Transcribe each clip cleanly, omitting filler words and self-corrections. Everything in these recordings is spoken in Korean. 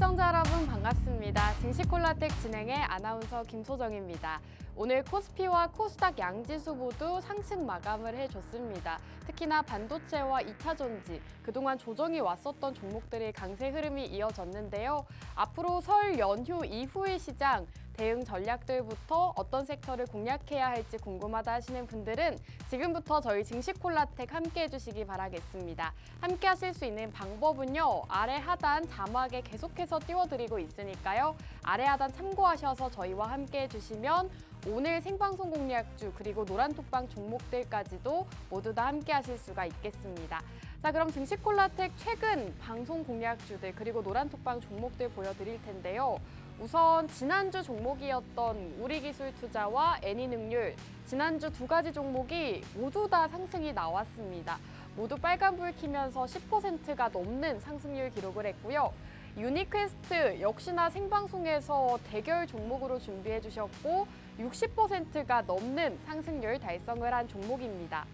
시청자 여러분 반갑습니다. 증시콜라텍 진행의 아나운서 김소정입니다. 오늘 코스피와 코스닥 양지수 모두 상승 마감을 해줬습니다. 특히나 반도체와 2차 전지, 그동안 조정이 왔었던 종목들의 강세 흐름이 이어졌는데요. 앞으로 설 연휴 이후의 시장, 대응 전략들부터 어떤 섹터를 공략해야 할지 궁금하다 하시는 분들은 지금부터 저희 증시콜라텍 함께 해주시기 바라겠습니다. 함께 하실 수 있는 방법은요. 아래 하단 자막에 계속해서 띄워드리고 있으니까요. 아래 하단 참고하셔서 저희와 함께 해주시면 오늘 생방송 공략주 그리고 노란톡방 종목들까지도 모두 다 함께 하실 수가 있겠습니다. 자, 그럼 증시콜라텍 최근 방송 공략주들 그리고 노란톡방 종목들 보여드릴 텐데요. 우선 지난주 종목이었던 우리기술투자와 애니능률, 지난주 두 가지 종목이 모두 다 상승이 나왔습니다. 모두 빨간불 켜면서 10%가 넘는 상승률 기록을 했고요. 유니퀘스트 역시나 생방송에서 대결 종목으로 준비해 주셨고 60%가 넘는 상승률 달성을 한 종목입니다.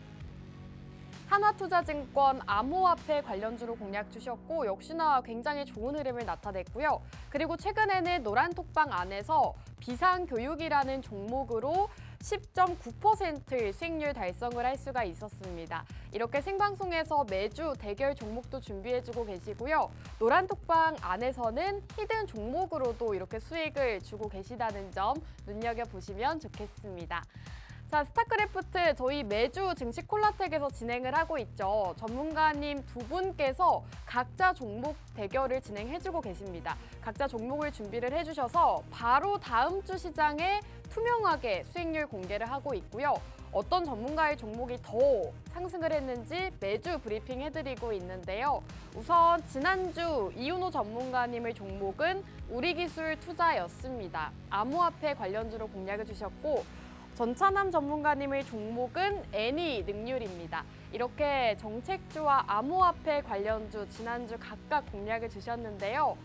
하나투자증권 암호화폐 관련주로 공략 주셨고 역시나 굉장히 좋은 흐름을 나타냈고요. 그리고 최근에는 노란톡방 안에서 비상교육이라는 종목으로 10.9%의 수익률 달성을 할 수가 있었습니다. 이렇게 생방송에서 매주 대결 종목도 준비해주고 계시고요. 노란톡방 안에서는 히든 종목으로도 이렇게 수익을 주고 계시다는 점 눈여겨보시면 좋겠습니다. 자, 스타크래프트 저희 매주 증시콜라텍에서 진행을 하고 있죠. 전문가님 두 분께서 각자 종목 대결을 진행해주고 계십니다. 각자 종목을 준비를 해주셔서 바로 다음 주 시장에 투명하게 수익률 공개를 하고 있고요. 어떤 전문가의 종목이 더 상승을 했는지 매주 브리핑 해드리고 있는데요. 우선 지난주 이윤호 전문가님의 종목은 우리기술투자였습니다. 암호화폐 관련주로 공략을 주셨고 전찬남 전문가님의 종목은 애니능률입니다. 이렇게 정책주와 암호화폐 관련주 지난주 각각 공략을 주셨는데요.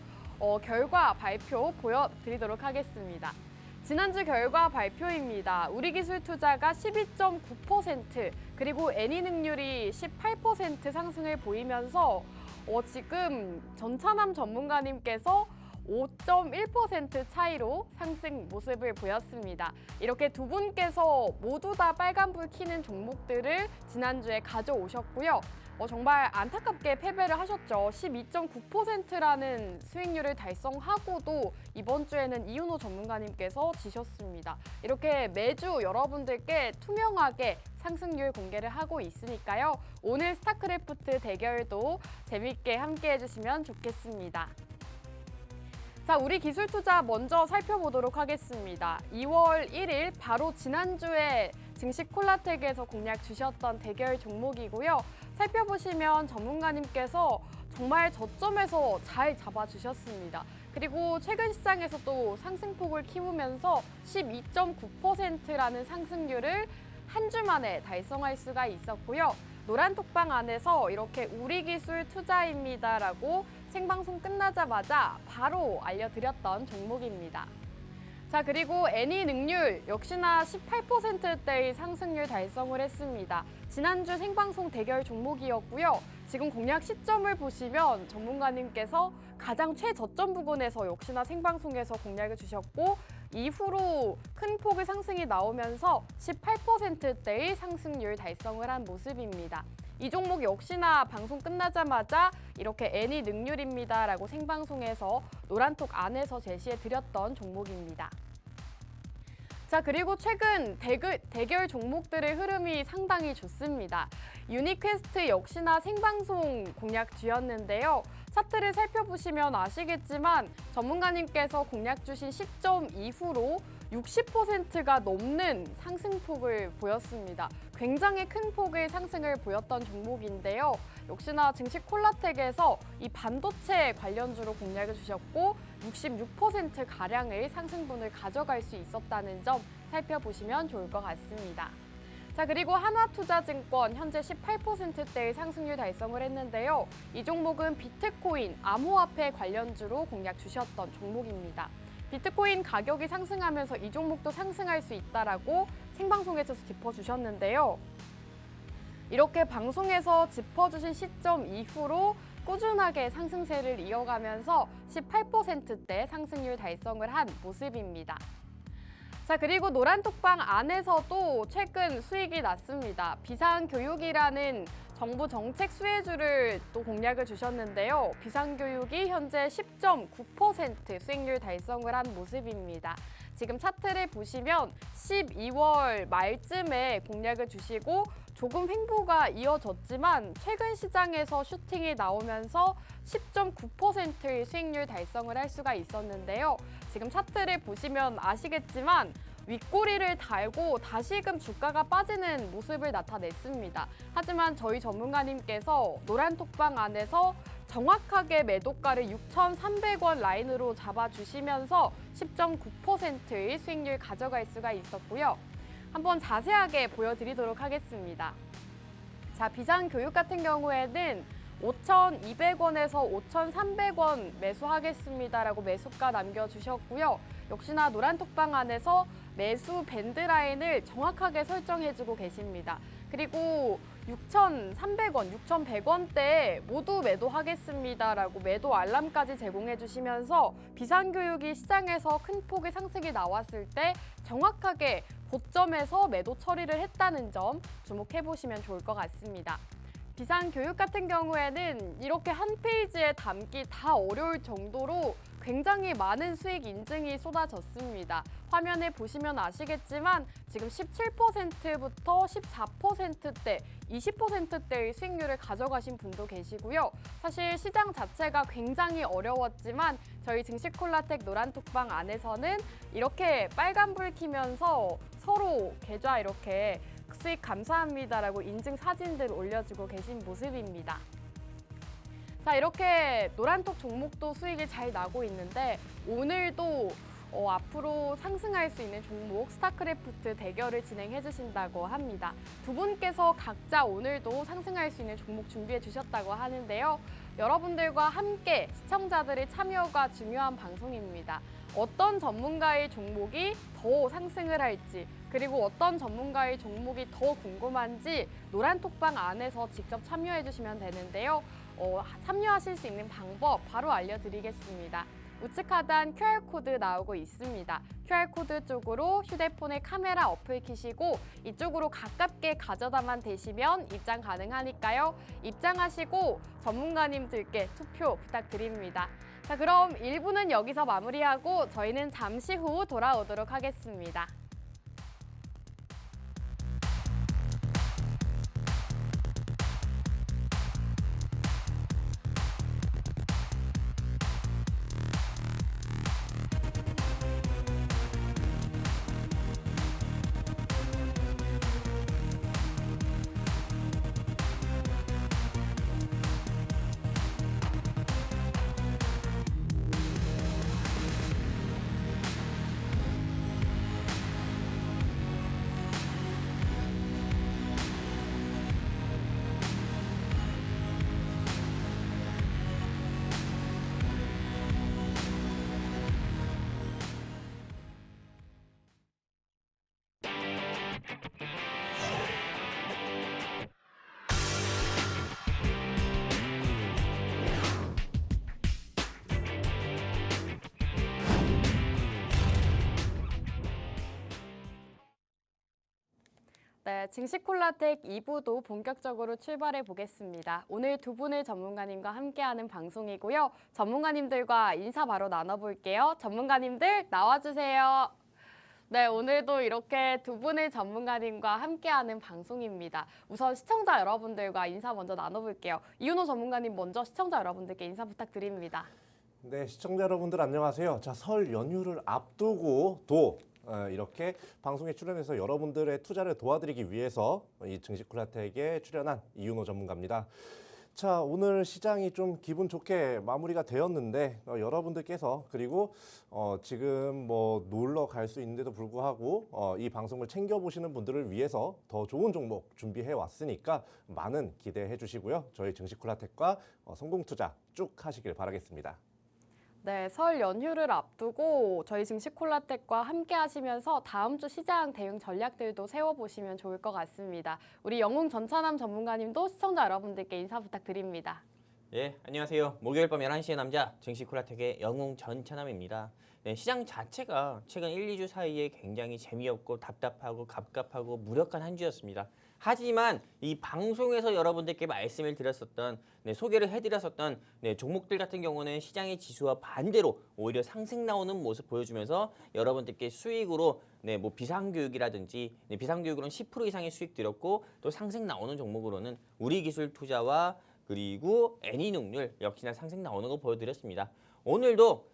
결과 발표 보여드리도록 하겠습니다. 지난주 결과 발표입니다. 우리기술투자가 12.9% 그리고 애니능률이 18% 상승을 보이면서 지금 전찬남 전문가님께서 5.1% 차이로 상승 모습을 보였습니다. 이렇게 두 분께서 모두 다 빨간불 켜는 종목들을 지난주에 가져오셨고요. 정말 안타깝게 패배를 하셨죠. 12.9%라는 수익률을 달성하고도 이번 주에는 이윤호 전문가님께서 지셨습니다. 이렇게 매주 여러분들께 투명하게 상승률 공개를 하고 있으니까요. 오늘 스타크래프트 대결도 재밌게 함께 해주시면 좋겠습니다. 자, 우리 기술투자 먼저 살펴보도록 하겠습니다. 2월 1일 바로 지난주에 증시콜라텍에서 공략 주셨던 대결 종목이고요. 살펴보시면 전문가님께서 정말 저점에서 잘 잡아주셨습니다. 그리고 최근 시장에서 또 상승폭을 키우면서 12.9%라는 상승률을 한 주 만에 달성할 수가 있었고요. 노란톡방 안에서 이렇게 우리기술 투자입니다라고 생방송 끝나자마자 바로 알려드렸던 종목입니다. 자, 그리고 애니능률 역시나 18%대의 상승률 달성을 했습니다. 지난주 생방송 대결 종목이었고요. 지금 공략 시점을 보시면 전문가님께서 가장 최저점 부근에서 역시나 생방송에서 공략을 주셨고 이후로 큰 폭의 상승이 나오면서 18%대의 상승률 달성을 한 모습입니다. 이 종목 역시나 방송 끝나자마자 이렇게 애니능률입니다라고 생방송에서 노란톡 안에서 제시해드렸던 종목입니다. 자, 그리고 최근 대결 종목들의 흐름이 상당히 좋습니다. 유니퀘스트 역시나 생방송 공략주였는데요. 차트를 살펴보시면 아시겠지만 전문가님께서 공략 주신 시점 이후로 60%가 넘는 상승폭을 보였습니다. 굉장히 큰 폭의 상승을 보였던 종목인데요. 역시나 증시콜라텍에서 이 반도체 관련주로 공략을 주셨고 66%가량의 상승분을 가져갈 수 있었다는 점 살펴보시면 좋을 것 같습니다. 자, 그리고 하나투자증권 현재 18%대의 상승률 달성을 했는데요. 이 종목은 비트코인, 암호화폐 관련주로 공략 주셨던 종목입니다. 비트코인 가격이 상승하면서 이 종목도 상승할 수 있다라고 생방송에서 짚어주셨는데요. 이렇게 방송에서 짚어주신 시점 이후로 꾸준하게 상승세를 이어가면서 18%대 상승률 달성을 한 모습입니다. 자, 그리고 노란톡방 안에서도 최근 수익이 났습니다. 비상교육이라는 정부 정책 수혜주를 또 공략을 주셨는데요. 비상교육이 현재 10.9% 수익률 달성을 한 모습입니다. 지금 차트를 보시면 12월 말쯤에 공략을 주시고 조금 횡보가 이어졌지만 최근 시장에서 슈팅이 나오면서 10.9%의 수익률 달성을 할 수가 있었는데요. 지금 차트를 보시면 아시겠지만 윗꼬리를 달고 다시금 주가가 빠지는 모습을 나타냈습니다. 하지만 저희 전문가님께서 노란톡방 안에서 정확하게 매도가를 6,300원 라인으로 잡아주시면서 10.9%의 수익률 가져갈 수가 있었고요. 한번 자세하게 보여드리도록 하겠습니다. 자, 비상교육 같은 경우에는 5,200원에서 5,300원 매수하겠습니다라고 매수가 남겨주셨고요. 역시나 노란톡방 안에서 매수 밴드라인을 정확하게 설정해주고 계십니다. 그리고 6,300원, 6,100원대 모두 매도하겠습니다라고 매도 알람까지 제공해 주시면서 비상교육이 시장에서 큰 폭의 상승이 나왔을 때 정확하게 고점에서 매도 처리를 했다는 점 주목해 보시면 좋을 것 같습니다. 비상교육 같은 경우에는 이렇게 한 페이지에 담기 다 어려울 정도로 굉장히 많은 수익 인증이 쏟아졌습니다. 화면에 보시면 아시겠지만 지금 17%부터 14%대, 20%대의 수익률을 가져가신 분도 계시고요. 사실 시장 자체가 굉장히 어려웠지만 저희 증시콜라텍 노란톡방 안에서는 이렇게 빨간불 켜면서 서로 계좌 이렇게 수익 감사합니다라고 인증 사진들 올려주고 계신 모습입니다. 자, 이렇게 노란톡 종목도 수익이 잘 나고 있는데 오늘도 앞으로 상승할 수 있는 종목 스타크래프트 대결을 진행해 주신다고 합니다. 두 분께서 각자 오늘도 상승할 수 있는 종목 준비해 주셨다고 하는데요. 여러분들과 함께 시청자들의 참여가 중요한 방송입니다. 어떤 전문가의 종목이 더 상승을 할지 그리고 어떤 전문가의 종목이 더 궁금한지 노란톡방 안에서 직접 참여해 주시면 되는데요. 참여하실 수 있는 방법 바로 알려드리겠습니다. 우측 하단 QR코드 나오고 있습니다. QR코드 쪽으로 휴대폰의 카메라 어플 켜시고 이쪽으로 가깝게 가져다만 대시면 입장 가능하니까요. 입장하시고 전문가님들께 투표 부탁드립니다. 자, 그럼 1부는 여기서 마무리하고 저희는 잠시 후 돌아오도록 하겠습니다. 네, 증시콜라텍 2부도 본격적으로 출발해 보겠습니다. 오늘 두 분의 전문가님과 함께하는 방송이고요. 전문가님들과 인사 바로 나눠볼게요. 전문가님들 나와주세요. 네, 오늘도 이렇게 두 분의 전문가님과 함께하는 방송입니다. 우선 시청자 여러분들과 인사 먼저 나눠볼게요. 이윤호 전문가님 먼저 시청자 여러분들께 인사 부탁드립니다. 네, 시청자 여러분들 안녕하세요. 자, 설 연휴를 앞두고 이렇게 방송에 출연해서 여러분들의 투자를 도와드리기 위해서 이 증시콜라텍에 출연한 이윤호 전문가입니다. 자, 오늘 시장이 좀 기분 좋게 마무리가 되었는데 여러분들께서 그리고 지금 뭐 놀러 갈 수 있는데도 불구하고 이 방송을 챙겨보시는 분들을 위해서 더 좋은 종목 준비해 왔으니까 많은 기대해 주시고요. 저희 증시콜라텍과 성공 투자 쭉 하시길 바라겠습니다. 네, 설 연휴를 앞두고 저희 증시콜라텍과 함께 하시면서 다음 주 시장 대응 전략들도 세워보시면 좋을 것 같습니다. 우리 영웅 전찬남 전문가님도 시청자 여러분들께 인사 부탁드립니다. 예, 안녕하세요. 목요일 밤 11시의 남자 증시콜라텍의 영웅 전찬함입니다. 네, 시장 자체가 최근 1, 2주 사이에 굉장히 재미없고 답답하고 갑갑하고 무력한 한 주였습니다. 하지만 이 방송에서 여러분들께 말씀을 드렸었던 소개를 해드렸었던 종목들 같은 경우는 시장의 지수와 반대로 오히려 상승 나오는 모습 보여주면서 여러분들께 수익으로 뭐 비상교육이라든지 비상교육으로는 10% 이상의 수익 드렸고 또 상승 나오는 종목으로는 우리기술투자와 그리고 애니눅률 역시나 상승 나오는 거 보여드렸습니다. 오늘도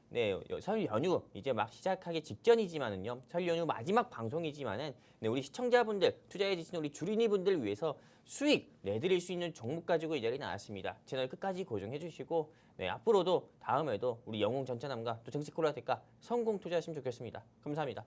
설 연휴 이제 막 시작하기 직전이지만은요. 설 연휴 마지막 방송이지만은 우리 시청자분들, 투자해 주신 우리 주린이분들 위해서 수익 내드릴 수 있는 종목 가지고 이 자리에 나왔습니다. 채널 끝까지 고정해 주시고 앞으로도 다음에도 우리 영웅 전찬함과 또 증시콜라텍과 성공 투자하시면 좋겠습니다. 감사합니다.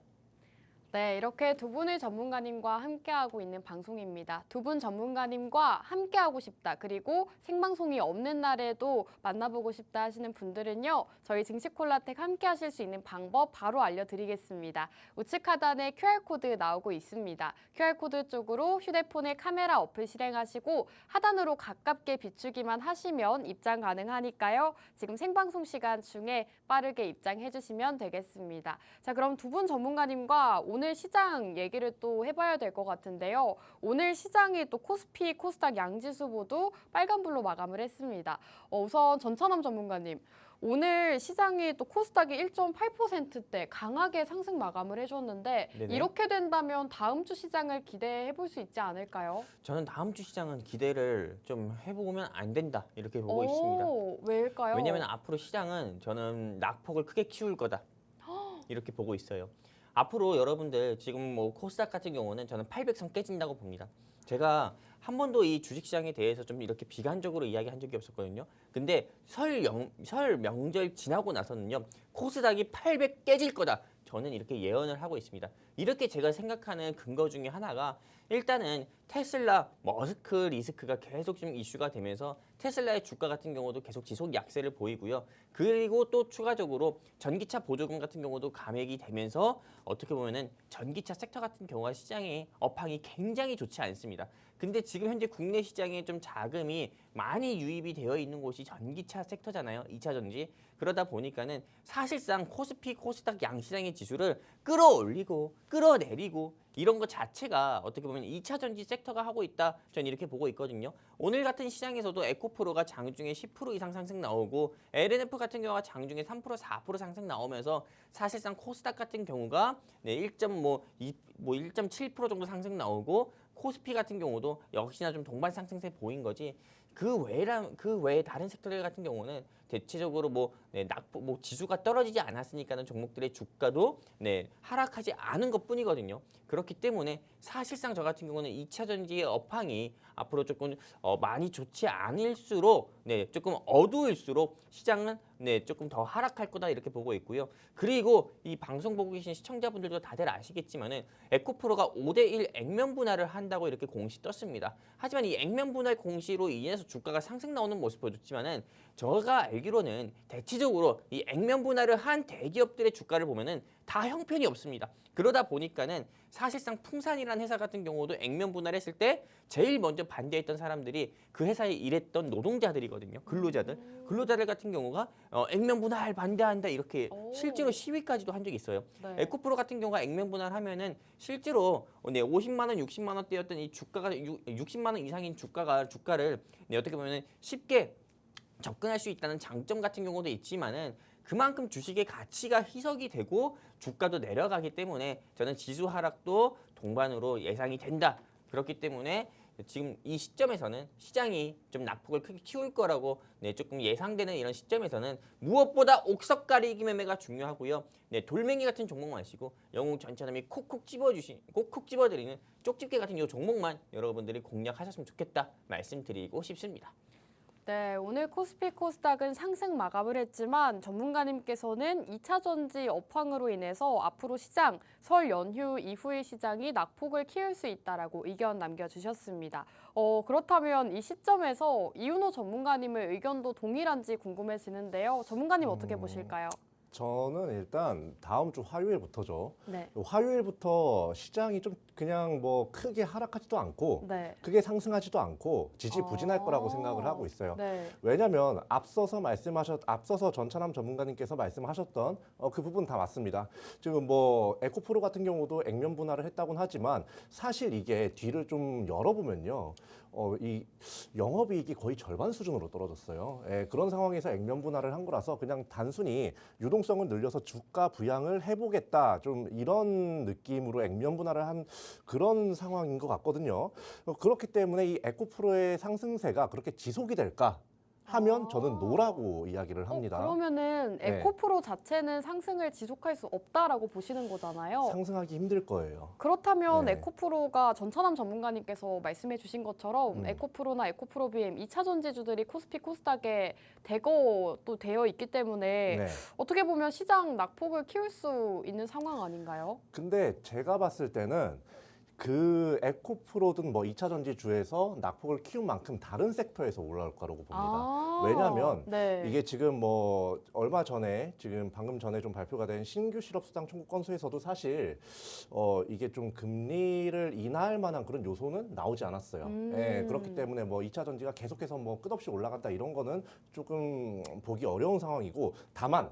네, 이렇게 두 분의 전문가님과 함께하고 있는 방송입니다. 두 분 전문가님과 함께하고 싶다, 그리고 생방송이 없는 날에도 만나보고 싶다 하시는 분들은요. 저희 증시콜라텍 함께하실 수 있는 방법 바로 알려드리겠습니다. 우측 하단에 QR코드 나오고 있습니다. QR코드 쪽으로 휴대폰의 카메라 어플 실행하시고 하단으로 가깝게 비추기만 하시면 입장 가능하니까요. 지금 생방송 시간 중에 빠르게 입장해 주시면 되겠습니다. 자, 그럼 두 분 전문가님과 오늘 시장 얘기를 또 해봐야 될 것 같은데요. 오늘 시장이 또 코스피, 코스닥 양지수 모두 빨간불로 마감을 했습니다. 우선 전찬함 전문가님, 오늘 시장이 또 코스닥이 1.8%대 강하게 상승 마감을 해줬는데 네네. 이렇게 된다면 다음 주 시장을 기대해 볼 수 있지 않을까요? 저는 다음 주 시장은 기대를 좀 해보면 안 된다 이렇게 보고 있습니다. 왜일까요? 왜냐하면 앞으로 시장은 저는 낙폭을 크게 키울 거다 이렇게 보고 있어요. 앞으로 여러분들 지금 뭐 코스닥 같은 경우는 저는 800선 깨진다고 봅니다. 제가 한 번도 이 주식시장에 대해서 좀 이렇게 비관적으로 이야기한 적이 없었거든요. 근데 설 명절 지나고 나서는요. 코스닥이 800 깨질 거다. 저는 이렇게 예언을 하고 있습니다. 이렇게 제가 생각하는 근거 중에 하나가 일단은 테슬라, 머스크 리스크가 계속 좀 이슈가 되면서 테슬라의 주가 같은 경우도 계속 지속 약세를 보이고요. 그리고 또 추가적으로 전기차 보조금 같은 경우도 감액이 되면서 어떻게 보면은 전기차 섹터 같은 경우가 시장의 업황이 굉장히 좋지 않습니다. 근데 지금 현재 국내 시장에 좀 자금이 많이 유입이 되어 있는 곳이 전기차 섹터잖아요. 2차 전지. 그러다 보니까는 사실상 코스피, 코스닥 양시장의 지수를 끌어올리고 끌어내리고 이런 것 자체가 어떻게 보면 2차 전지 섹터가 하고 있다. 저는 이렇게 보고 있거든요. 오늘 같은 시장에서도 에코프로가 장중에 10% 이상 상승 나오고 LNF 같은 경우가 장중에 3%, 4% 상승 나오면서 사실상 코스닥 같은 경우가 1.7% 정도 상승 나오고 코스피 같은 경우도 역시나 좀 동반 상승세 보인 거지. 그 외에 다른 섹터들 같은 경우는 대체적으로 지수가 떨어지지 않았으니까는 종목들의 주가도 하락하지 않은 것뿐이거든요. 그렇기 때문에 사실상 저 같은 경우는 2차 전지의 업황이 앞으로 조금 많이 좋지 않을수록 조금 어두울수록 시장은 조금 더 하락할 거다 이렇게 보고 있고요. 그리고 이 방송 보고 계신 시청자분들도 다들 아시겠지만은 에코프로가 5대1 액면 분할을 한다고 이렇게 공시 떴습니다. 하지만 이 액면 분할 공시로 인해서 주가가 상승 나오는 모습 보여줬지만은 제가 알기로는 대체적으로 이 액면 분할을 한 대기업들의 주가를 보면은 다 형편이 없습니다. 그러다 보니까는 사실상 풍산이라는 회사 같은 경우도 액면 분할했을 때 제일 먼저 반대했던 사람들이 그 회사에 일했던 노동자들이거든요. 근로자들 같은 경우가 액면 분할 반대한다 이렇게 실제로 시위까지도 한 적이 있어요. 네. 에코프로 같은 경우가 액면 분할하면은 실제로 50만 원, 60만 원대였던 이 주가가 60만 원 이상인 주가를 어떻게 보면은 쉽게 접근할 수 있다는 장점 같은 경우도 있지만은 그만큼 주식의 가치가 희석이 되고 주가도 내려가기 때문에 저는 지수 하락도 동반으로 예상이 된다. 그렇기 때문에 지금 이 시점에서는 시장이 좀 낙폭을 크게 키울 거라고 조금 예상되는 이런 시점에서는 무엇보다 옥석 가리기 매매가 중요하고요. 돌멩이 같은 종목 마시고 영웅 전찬함이 콕콕 집어드리는 쪽집게 같은 이 종목만 여러분들이 공략하셨으면 좋겠다 말씀드리고 싶습니다. 네, 오늘 코스피 코스닥은 상승 마감을 했지만 전문가님께서는 2차 전지 업황으로 인해서 앞으로 시장, 설 연휴 이후의 시장이 낙폭을 키울 수 있다라고 의견 남겨주셨습니다. 그렇다면 이 시점에서 이윤호 전문가님의 의견도 동일한지 궁금해지는데요. 전문가님 어떻게 보실까요? 저는 일단 다음 주 화요일부터죠. 네. 화요일부터 시장이 좀 그냥 뭐 크게 하락하지도 않고 네. 크게 상승하지도 않고 지지부진할 거라고 생각을 하고 있어요. 네. 왜냐하면 앞서서 전찬남 전문가님께서 말씀하셨던 그 부분 다 맞습니다. 지금 뭐 에코프로 같은 경우도 액면 분할을 했다고는 하지만 사실 이게 뒤를 좀 열어보면요. 이 영업이익이 거의 절반 수준으로 떨어졌어요. 예, 그런 상황에서 액면 분할을 한 거라서 그냥 단순히 유동성을 늘려서 주가 부양을 해보겠다. 좀 이런 느낌으로 액면 분할을 한 그런 상황인 것 같거든요. 그렇기 때문에 이 에코프로의 상승세가 그렇게 지속이 될까 하면 저는 노라고 이야기를 합니다. 그러면은 네. 에코프로 자체는 상승을 지속할 수 없다라고 보시는 거잖아요. 상승하기 힘들 거예요. 그렇다면 네. 에코프로가 전찬남 전문가님께서 말씀해 주신 것처럼 에코프로나 에코프로 BM 2차 전지주들이 코스피 코스닥에 대거 또 되어 있기 때문에 네. 어떻게 보면 시장 낙폭을 키울 수 있는 상황 아닌가요? 근데 제가 봤을 때는 그 에코프로든 뭐 2차 전지주에서 낙폭을 키운 만큼 다른 섹터에서 올라올 거라고 봅니다. 왜냐하면 네. 이게 지금 뭐 얼마 전에 지금 방금 전에 좀 발표가 된 신규 실업수당 청구 건수에서도 사실 이게 좀 금리를 인하할 만한 그런 요소는 나오지 않았어요. 예, 그렇기 때문에 뭐 2차 전지가 계속해서 뭐 끝없이 올라간다 이런 거는 조금 보기 어려운 상황이고 다만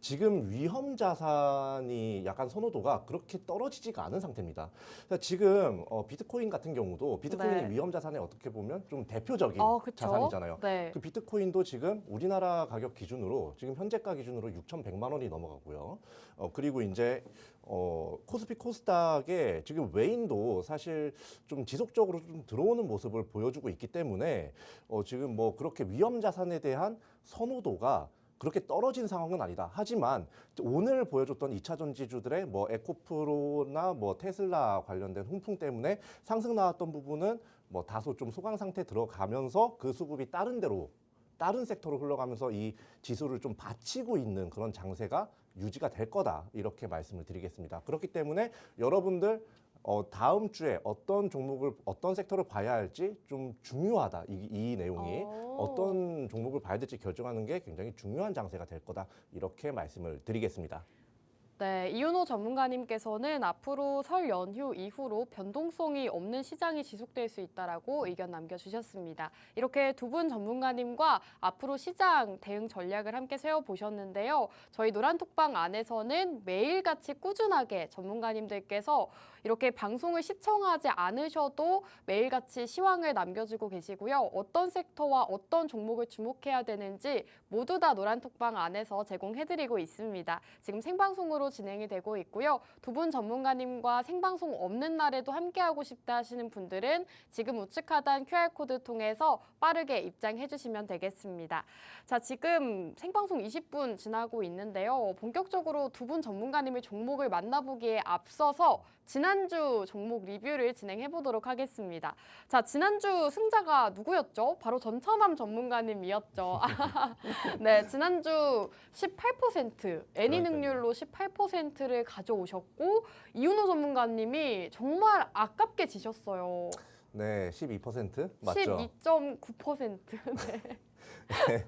지금 위험 자산이 약간 선호도가 그렇게 떨어지지가 않은 상태입니다. 그래서 지금 비트코인 같은 경우도 비트코인이 네. 위험 자산에 어떻게 보면 좀 대표적인 그쵸? 자산이잖아요. 네. 그 비트코인도 지금 우리나라 가격 기준으로 지금 현재가 기준으로 6,100만 원이 넘어가고요. 그리고 이제 코스피 코스닥에 지금 외인도 사실 좀 지속적으로 좀 들어오는 모습을 보여주고 있기 때문에 지금 뭐 그렇게 위험 자산에 대한 선호도가 그렇게 떨어진 상황은 아니다. 하지만 오늘 보여줬던 2차 전지주들의 뭐 에코프로나 뭐 테슬라 관련된 훈풍 때문에 상승 나왔던 부분은 뭐 다소 좀 소강 상태 들어가면서 그 수급이 다른 데로 다른 섹터로 흘러가면서 이 지수를 좀 받치고 있는 그런 장세가 유지가 될 거다. 이렇게 말씀을 드리겠습니다. 그렇기 때문에 여러분들 다음 주에 어떤 종목을 어떤 섹터를 봐야 할지 좀 중요하다. 이 내용이 어떤 종목을 봐야 될지 결정하는 게 굉장히 중요한 장세가 될 거다. 이렇게 말씀을 드리겠습니다. 네, 이윤호 전문가님께서는 앞으로 설 연휴 이후로 변동성이 없는 시장이 지속될 수 있다라고 의견 남겨주셨습니다. 이렇게 두 분 전문가님과 앞으로 시장 대응 전략을 함께 세워보셨는데요. 저희 노란톡방 안에서는 매일같이 꾸준하게 전문가님들께서 이렇게 방송을 시청하지 않으셔도 매일같이 시황을 남겨주고 계시고요. 어떤 섹터와 어떤 종목을 주목해야 되는지 모두 다 노란톡방 안에서 제공해드리고 있습니다. 지금 생방송으로 진행이 되고 있고요. 두 분 전문가님과 생방송 없는 날에도 함께하고 싶다 하시는 분들은 지금 우측 하단 QR코드 통해서 빠르게 입장해 주시면 되겠습니다. 자, 지금 생방송 20분 지나고 있는데요. 본격적으로 두 분 전문가님의 종목을 만나보기에 앞서서 지난주 종목 리뷰를 진행해 보도록 하겠습니다. 자, 지난주 승자가 누구였죠? 바로 전찬남 전문가님이었죠. 네, 지난주 18% 애니 능률로 18%를 가져오셨고 이윤호 전문가님이 정말 아깝게 지셨어요. 네, 12% 맞죠? 12.9%. 네.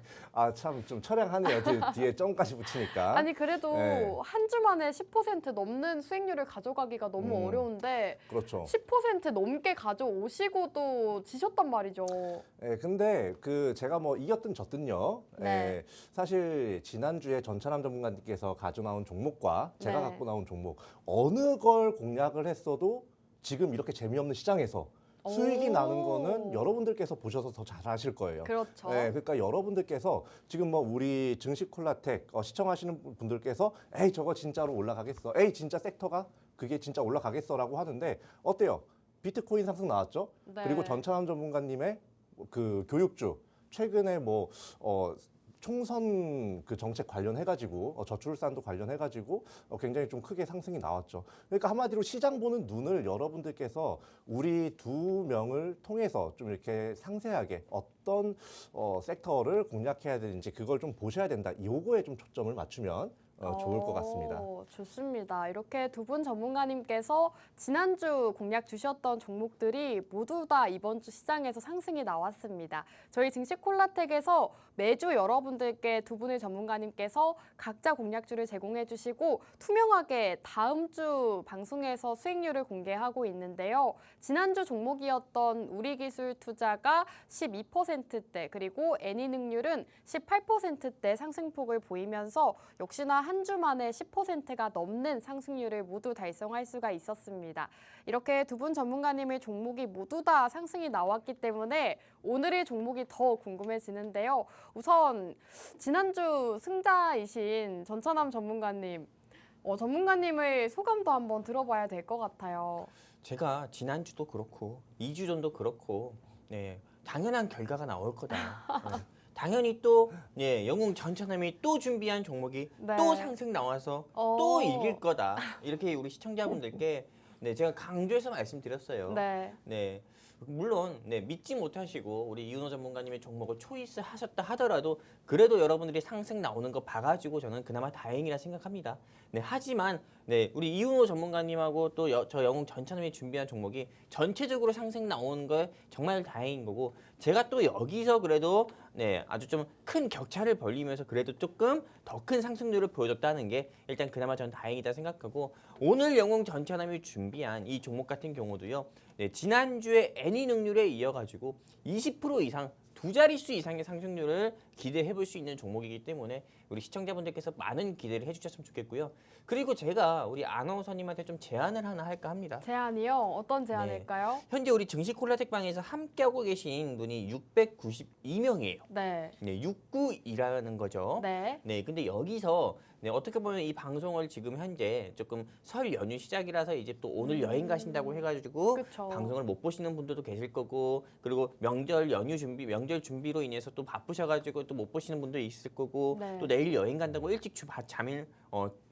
참 좀 처량하네요. 뒤에 점까지 붙이니까. 아니 그래도 네. 한 주 만에 10% 넘는 수익률을 가져가기가 너무 어려운데 그렇죠. 10% 넘게 가져오시고도 지셨단 말이죠. 예, 근데 제가 뭐 이겼든 졌든요. 네. 예, 사실 지난주에 전찬남 전문가님께서 가져나온 종목과 제가 네. 갖고 나온 종목 어느 걸 공략을 했어도 지금 이렇게 재미없는 시장에서 수익이 오. 나는 거는 여러분들께서 보셔서 더 잘 아실 거예요. 그렇죠. 네, 그러니까 여러분들께서 지금 뭐 우리 증시콜라텍 시청하시는 분들께서 에이 저거 진짜로 올라가겠어. 에이 진짜 섹터가 그게 진짜 올라가겠어라고 하는데 어때요? 비트코인 상승 나왔죠? 네. 그리고 전찬남 전문가님의 그 교육주 최근에 뭐 총선 그 정책 관련해가지고 저출산도 관련해가지고 굉장히 좀 크게 상승이 나왔죠. 그러니까 한마디로 시장 보는 눈을 여러분들께서 우리 두 명을 통해서 좀 이렇게 상세하게 어떤 섹터를 공략해야 되는지 그걸 좀 보셔야 된다. 요거에 좀 초점을 맞추면 좋을 것 같습니다. 좋습니다. 이렇게 두 분 전문가님께서 지난주 공략 주셨던 종목들이 모두 다 이번 주 시장에서 상승이 나왔습니다. 저희 증시 콜라텍에서 매주 여러분들께 두 분의 전문가님께서 각자 공략주를 제공해 주시고 투명하게 다음 주 방송에서 수익률을 공개하고 있는데요. 지난주 종목이었던 우리기술투자가 12%대 그리고 애니능률은 18%대 상승폭을 보이면서 역시나 한 주 만에 10%가 넘는 상승률을 모두 달성할 수가 있었습니다. 이렇게 두 분 전문가님의 종목이 모두 다 상승이 나왔기 때문에 오늘의 종목이 더 궁금해지는데요. 우선 지난주 승자이신 전천남 전문가님, 전문가님의 소감도 한번 들어봐야 될 것 같아요. 제가 지난주도 그렇고 2주 전도 그렇고 네, 당연한 결과가 나올 거다. 네. 당연히 또 영웅 전천남이 또 준비한 종목이 네. 또 상승 나와서 또 이길 거다. 이렇게 우리 시청자분들께 제가 강조해서 말씀드렸어요. 네. 네. 물론 믿지 못하시고 우리 이윤호 전문가님의 종목을 초이스 하셨다 하더라도 그래도 여러분들이 상승 나오는 거 봐가지고 저는 그나마 다행이라 생각합니다. 하지만 우리 이윤호 전문가님하고 또 저 영웅 전천남이 준비한 종목이 전체적으로 상승 나오는 거 정말 다행인 거고 제가 또 여기서 그래도 아주 좀 큰 격차를 벌리면서 그래도 조금 더 큰 상승률을 보여줬다는 게 일단 그나마 전 다행이다 생각하고 오늘 영웅 전천남이 준비한 이 종목 같은 경우도요. 지난주에 애니능률에 이어가지고 20% 이상 두 자릿수 이상의 상승률을 기대해 볼 수 있는 종목이기 때문에 우리 시청자분들께서 많은 기대를 해주셨으면 좋겠고요. 그리고 제가 우리 아나운서님한테 좀 제안을 하나 할까 합니다. 제안이요? 어떤 제안일까요? 현재 우리 증시 콜라텍방에서 함께하고 계신 분이 692명이에요. 네. 692라는 거죠. 네. 근데 여기서 어떻게 보면 이 방송을 지금 현재 조금 설 연휴 시작이라서 이제 또 오늘 여행 가신다고 해가지고 그쵸. 방송을 못 보시는 분들도 계실 거고 그리고 명절 연휴 준비, 명절 준비로 인해서 또 바쁘셔가지고 또 못 보시는 분도 있을 거고 네. 또 내일 여행 간다고 일찍 잠일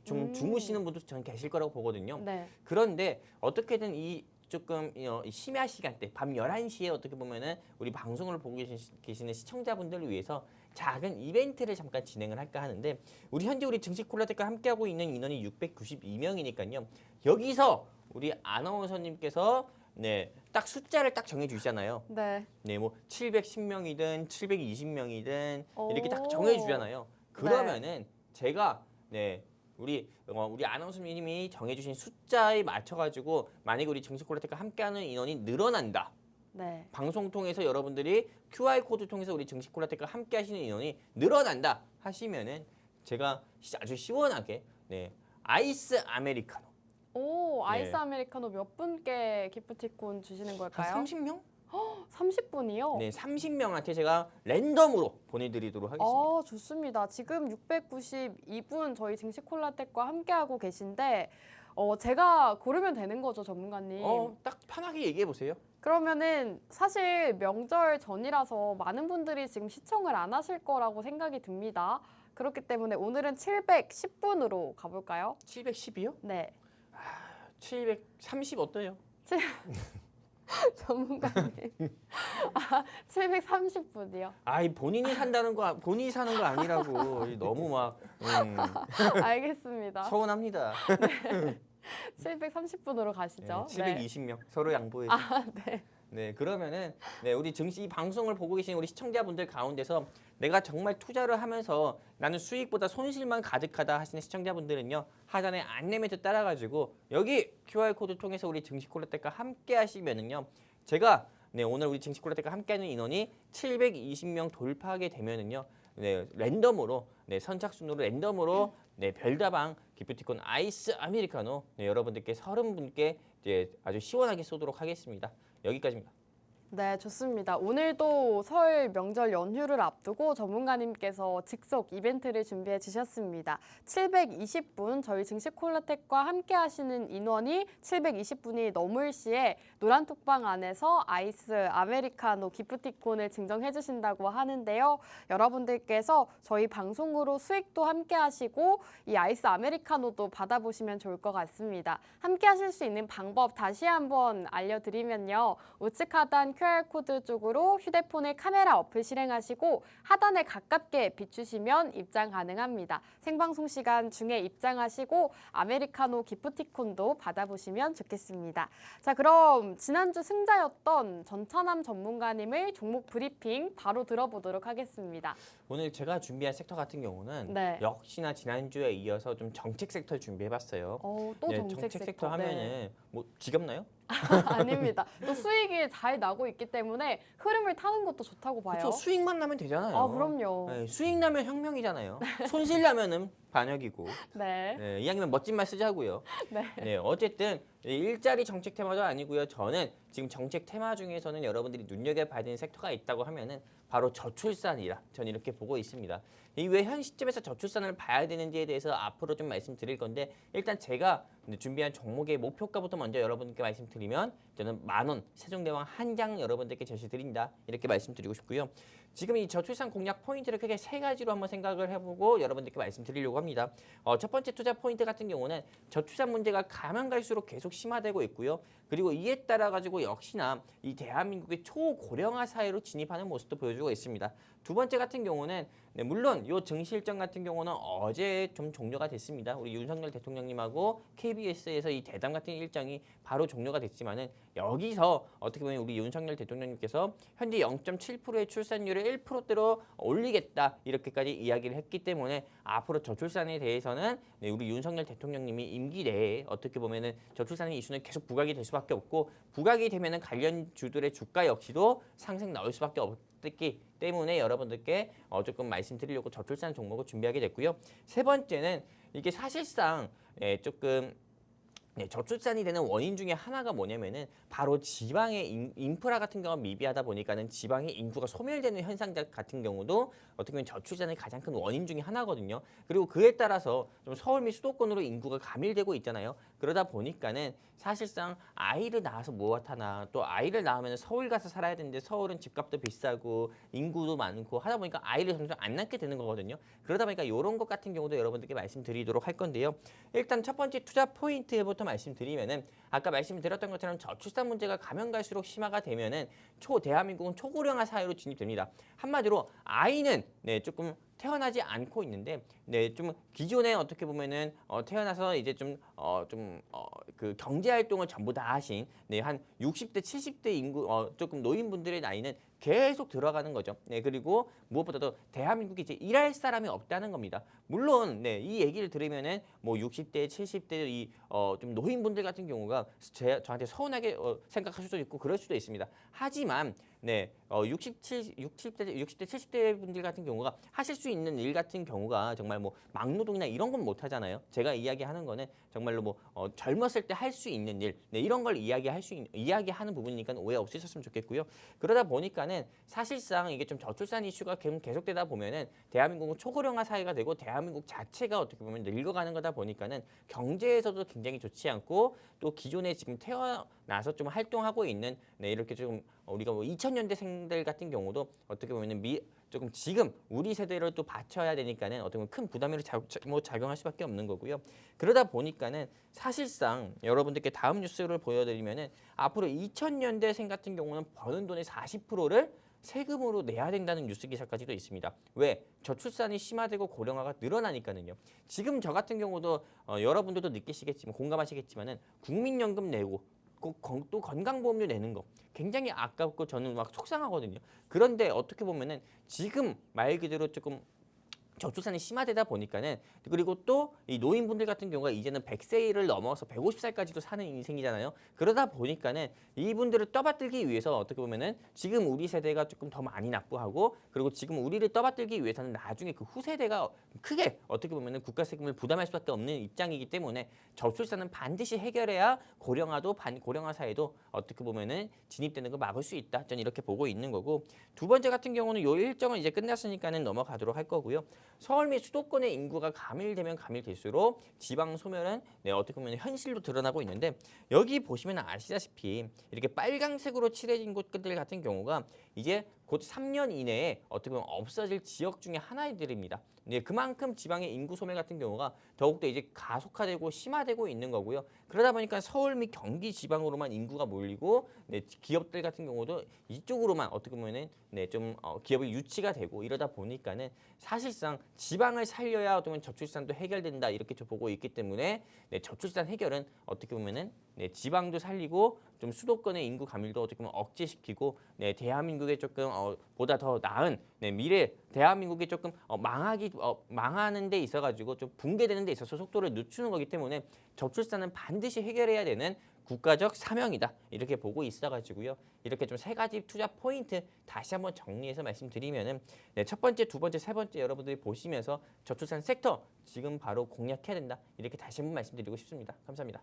좀 주무시는 분도 저는 계실 거라고 보거든요. 네. 그런데 어떻게든 이 조금 심야 시간대 밤 11시에 어떻게 보면은 우리 방송을 보고 계시는 시청자분들을 위해서 작은 이벤트를 잠깐 진행을 할까 하는데 현재 우리 증시 콜라텍과 함께하고 있는 인원이 692명이니까요. 여기서 우리 아나운서님께서 딱 숫자를 딱 정해 주시잖아요. 네. 뭐 710명이든 720명이든 이렇게 딱 오. 정해 주잖아요. 그러면은 제가 우리 아나운서님이 정해주신 숫자에 맞춰가지고 만약에 우리 증시 콜라텍과 함께하는 인원이 늘어난다. 네. 방송 통해서 여러분들이 QR 코드 통해서 우리 증시 콜라텍과 함께하시는 인원이 늘어난다 하시면은 제가 아주 시원하게 아이스 아메리카노 아이스 아메리카노 몇 분께 기프티콘 주시는 걸까요? 한 30명? 30분이요? 30명한테 제가 랜덤으로 보내드리도록 하겠습니다. 좋습니다. 지금 692분 저희 증시 콜라텍과 함께하고 계신데 제가 고르면 되는 거죠, 전문가님? 딱 편하게 얘기해 보세요. 그러면은 사실 명절 전이라서 많은 분들이 지금 시청을 안 하실 거라고 생각이 듭니다. 그렇기 때문에 오늘은 710분으로 가볼까요? 710이요? 네. 730 어때요? 전문가님. 730분이요. 본인이 산다는 거 본인이 사는 거 아니라고 너무 막 알겠습니다. 서운합니다. 730분으로 가시죠. 720명 서로 양보해. 네. 그러면은 우리 증시 방송을 보고 계신 우리 시청자분들 가운데서 내가 정말 투자를 하면서 나는 수익보다 손실만 가득하다 하시는 시청자분들은요. 하단에 안내 멘트 따라가지고 여기 QR코드 통해서 우리 증시 콜라텍과 함께 하시면은요. 제가 오늘 우리 증시 콜라텍과 함께하는 인원이 720명 돌파하게 되면은요. 랜덤으로 선착순으로 랜덤으로 별다방 기프티콘 아이스 아메리카노 여러분들께 30분께 아주 시원하게 쏘도록 하겠습니다. 여기까지입니다. 네, 좋습니다. 오늘도 설 명절 연휴를 앞두고 전문가님께서 즉석 이벤트를 준비해 주셨습니다. 720분 저희 증시 콜라텍과 함께 하시는 인원이 720분이 넘을 시에 노란톡방 안에서 아이스 아메리카노 기프티콘을 증정해 주신다고 하는데요. 여러분들께서 저희 방송으로 수익도 함께 하시고 이 아이스 아메리카노도 받아보시면 좋을 것 같습니다. 함께 하실 수 있는 방법 다시 한번 알려드리면요. 우측 하단 QR코드 쪽으로 휴대폰의 카메라 어플 실행하시고 하단에 가깝게 비추시면 입장 가능합니다. 생방송 시간 중에 입장하시고 아메리카노 기프티콘도 받아보시면 좋겠습니다. 자, 그럼 지난주 승자였던 전찬함 전문가님의 종목 브리핑 바로 들어보도록 하겠습니다. 오늘 제가 준비한 섹터 같은 경우는 네. 역시나 지난주에 이어서 좀 정책 섹터 준비해봤어요. 또 정책 섹터. 하면은 네. 뭐 지겹나요? 아닙니다. 또 수익이 잘 나고 있기 때문에 흐름을 타는 것도 좋다고 봐요. 그렇죠. 수익만 나면 되잖아요. 아, 그럼요. 네, 수익 나면 혁명이잖아요. 손실 나면은 반역이고. 네. 네, 이왕이면 멋진 말 쓰자고요. 네. 네, 어쨌든 일자리 정책 테마도 아니고요. 저는 지금 정책 테마 중에서는 여러분들이 눈여겨봐야 되는 섹터가 있다고 하면은 바로 저출산이라 저는 이렇게 보고 있습니다. 이 왜 현 시점에서 저출산을 봐야 되는지에 대해서 앞으로 좀 말씀드릴 건데 일단 제가 준비한 종목의 목표가부터 먼저 여러분께 말씀드리면 저는 10,000원 세종대왕 한 장 여러분들께 제시드린다 이렇게 말씀드리고 싶고요. 지금 이 저출산 공략 포인트를 크게 세 가지로 한번 생각을 해보고 여러분들께 말씀드리려고 합니다. 첫 번째 투자 포인트 같은 경우는 저출산 문제가 가면 갈수록 계속 심화되고 있고요. 그리고 이에 따라 가지고 역시나 이 대한민국의 초고령화 사회로 진입하는 모습도 보여주고 있습니다. 두 번째 같은 경우는 물론 이 증시 일정 같은 경우는 어제 좀 종료가 됐습니다. 우리 윤석열 대통령님하고 KBS에서 이 대담 같은 일정이 바로 종료가 됐지만은 여기서 어떻게 보면 우리 윤석열 대통령님께서 현재 0.7%의 출산율을 1%대로 올리겠다 이렇게까지 이야기를 했기 때문에 앞으로 저출산에 대해서는 우리 윤석열 대통령님이 임기 내에 어떻게 보면은 저출산의 이슈는 계속 부각이 될 수밖에 없고 부각이 되면은 관련 주들의 주가 역시도 상승 나올 수밖에 없기 때문에 여러분들께 조금 말씀드리려고 저출산 종목을 준비하게 됐고요. 세 번째는 이게 사실상 조금 저출산이 되는 원인 중에 하나가 뭐냐면은 바로 지방의 인프라 같은 경우가 미비하다 보니까는 지방의 인구가 소멸되는 현상 같은 경우도 어떻게 보면 저출산의 가장 큰 원인 중에 하나거든요. 그리고 그에 따라서 좀 서울 및 수도권으로 인구가 가밀되고 있잖아요. 그러다 보니까는 사실상 아이를 낳아서 무엇하나 또 아이를 낳으면 서울 가서 살아야 되는데 서울은 집값도 비싸고 인구도 많고 하다 보니까 아이를 점점 안 낳게 되는 거거든요. 그러다 보니까 이런 것 같은 경우도 여러분들께 말씀드리도록 할 건데요. 일단 첫 번째 투자 포인트부터 말씀드리면은 아까 말씀드렸던 것처럼 저출산 문제가 가면 갈수록 심화가 되면은 대한민국은 초고령화 사회로 진입됩니다. 한마디로 아이는 조금 태어나지 않고 있는데 좀 기존에 어떻게 보면은 태어나서 이제 그 경제 활동을 전부 다 하신 한 60대 70대 인구 조금 노인분들의 나이는 계속 들어가는 거죠. 그리고 무엇보다도 대한민국에 이제 일할 사람이 없다는 겁니다. 물론 이 얘기를 들으면은 뭐 60대 70대 이 좀 노인분들 같은 경우가 저한테 서운하게 생각할 수도 있고 그럴 수도 있습니다. 하지만 60대 70대 분들 같은 경우가 하실 수 있는 일 같은 경우가 정말 뭐 막노동이나 이런 건 못 하잖아요. 제가 이야기하는 거는 정말로 뭐 젊었을 때 할 수 있는 일, 이런 걸 이야기하는 부분이니까 오해 없으셨으면 좋겠고요. 그러다 보니까는 사실상 이게 좀 저출산 이슈가 계속되다 보면은 대한민국은 초고령화 사회가 되고 대한민국 자체가 어떻게 보면 늙어가는 거다 보니까는 경제에서도 굉장히 좋지 않고 또 기존에 지금 태어나서 좀 활동하고 있는 이렇게 좀 우리가 뭐 2000년대생들 같은 경우도 어떻게 보면은 조금 지금 우리 세대를 또 받쳐야 되니까는 어떻게 보면 큰 부담으로 작용할 수밖에 없는 거고요. 그러다 보니까는 사실상 여러분들께 다음 뉴스를 보여드리면은 앞으로 2000년대생 같은 경우는 버는 돈의 40%를 세금으로 내야 된다는 뉴스 기사까지도 있습니다. 왜? 저출산이 심화되고 고령화가 늘어나니까는요. 지금 저 같은 경우도 여러분들도 느끼시겠지만 공감하시겠지만은 국민연금 내고 또 건강보험료 내는 거 굉장히 아깝고 저는 막 속상하거든요. 그런데 어떻게 보면은 지금 말 그대로 조금 저출산이 심화되다 보니까는 그리고 또 이 노인분들 같은 경우가 이제는 100세를 넘어서 150살까지도 사는 인생이잖아요. 그러다 보니까는 이분들을 떠받들기 위해서 어떻게 보면은 지금 우리 세대가 조금 더 많이 납부하고 그리고 지금 우리를 떠받들기 위해서는 나중에 그 후세대가 크게 어떻게 보면은 국가 세금을 부담할 수밖에 없는 입장이기 때문에 저출산은 반드시 해결해야 고령화 사회도 어떻게 보면은 진입되는 걸 막을 수 있다. 저는 이렇게 보고 있는 거고 두 번째 같은 경우는 요 일정은 이제 끝났으니까는 넘어가도록 할 거고요. 서울 및 수도권의 인구가 가밀되면 가밀될수록 지방 소멸은 어떻게 보면 현실로 드러나고 있는데 여기 보시면 아시다시피 이렇게 빨강색으로 칠해진 곳들 같은 경우가 이제 곧 3년 이내에 어떻게 보면 없어질 지역 중에 하나들입니다. 네, 그만큼 지방의 인구 소멸 같은 경우가 더욱더 이제 가속화되고 심화되고 있는 거고요. 그러다 보니까 서울 및 경기 지방으로만 인구가 몰리고 네, 기업들 같은 경우도 이쪽으로만 어떻게 보면은 네, 좀 기업이 유치가 되고 이러다 보니까는 사실상 지방을 살려야 어떻게 보면 저출산도 해결된다 이렇게 저 보고 있기 때문에 네, 저출산 해결은 어떻게 보면은 네, 지방도 살리고 좀 수도권의 인구 감밀도 어떻게 보면 억제시키고 네, 대한민국에 조금 보다 더 나은 네, 미래 대한민국이 조금 망하는 데 있어가지고 좀 붕괴되는 데 있어서 속도를 늦추는 거기 때문에 저출산은 반드시 해결해야 되는 국가적 사명이다 이렇게 보고 있어가지고요. 이렇게 좀 세 가지 투자 포인트 다시 한번 정리해서 말씀드리면은 네, 첫 번째, 두 번째, 세 번째 여러분들이 보시면서 저출산 섹터 지금 바로 공략해야 된다 이렇게 다시 한번 말씀드리고 싶습니다. 감사합니다.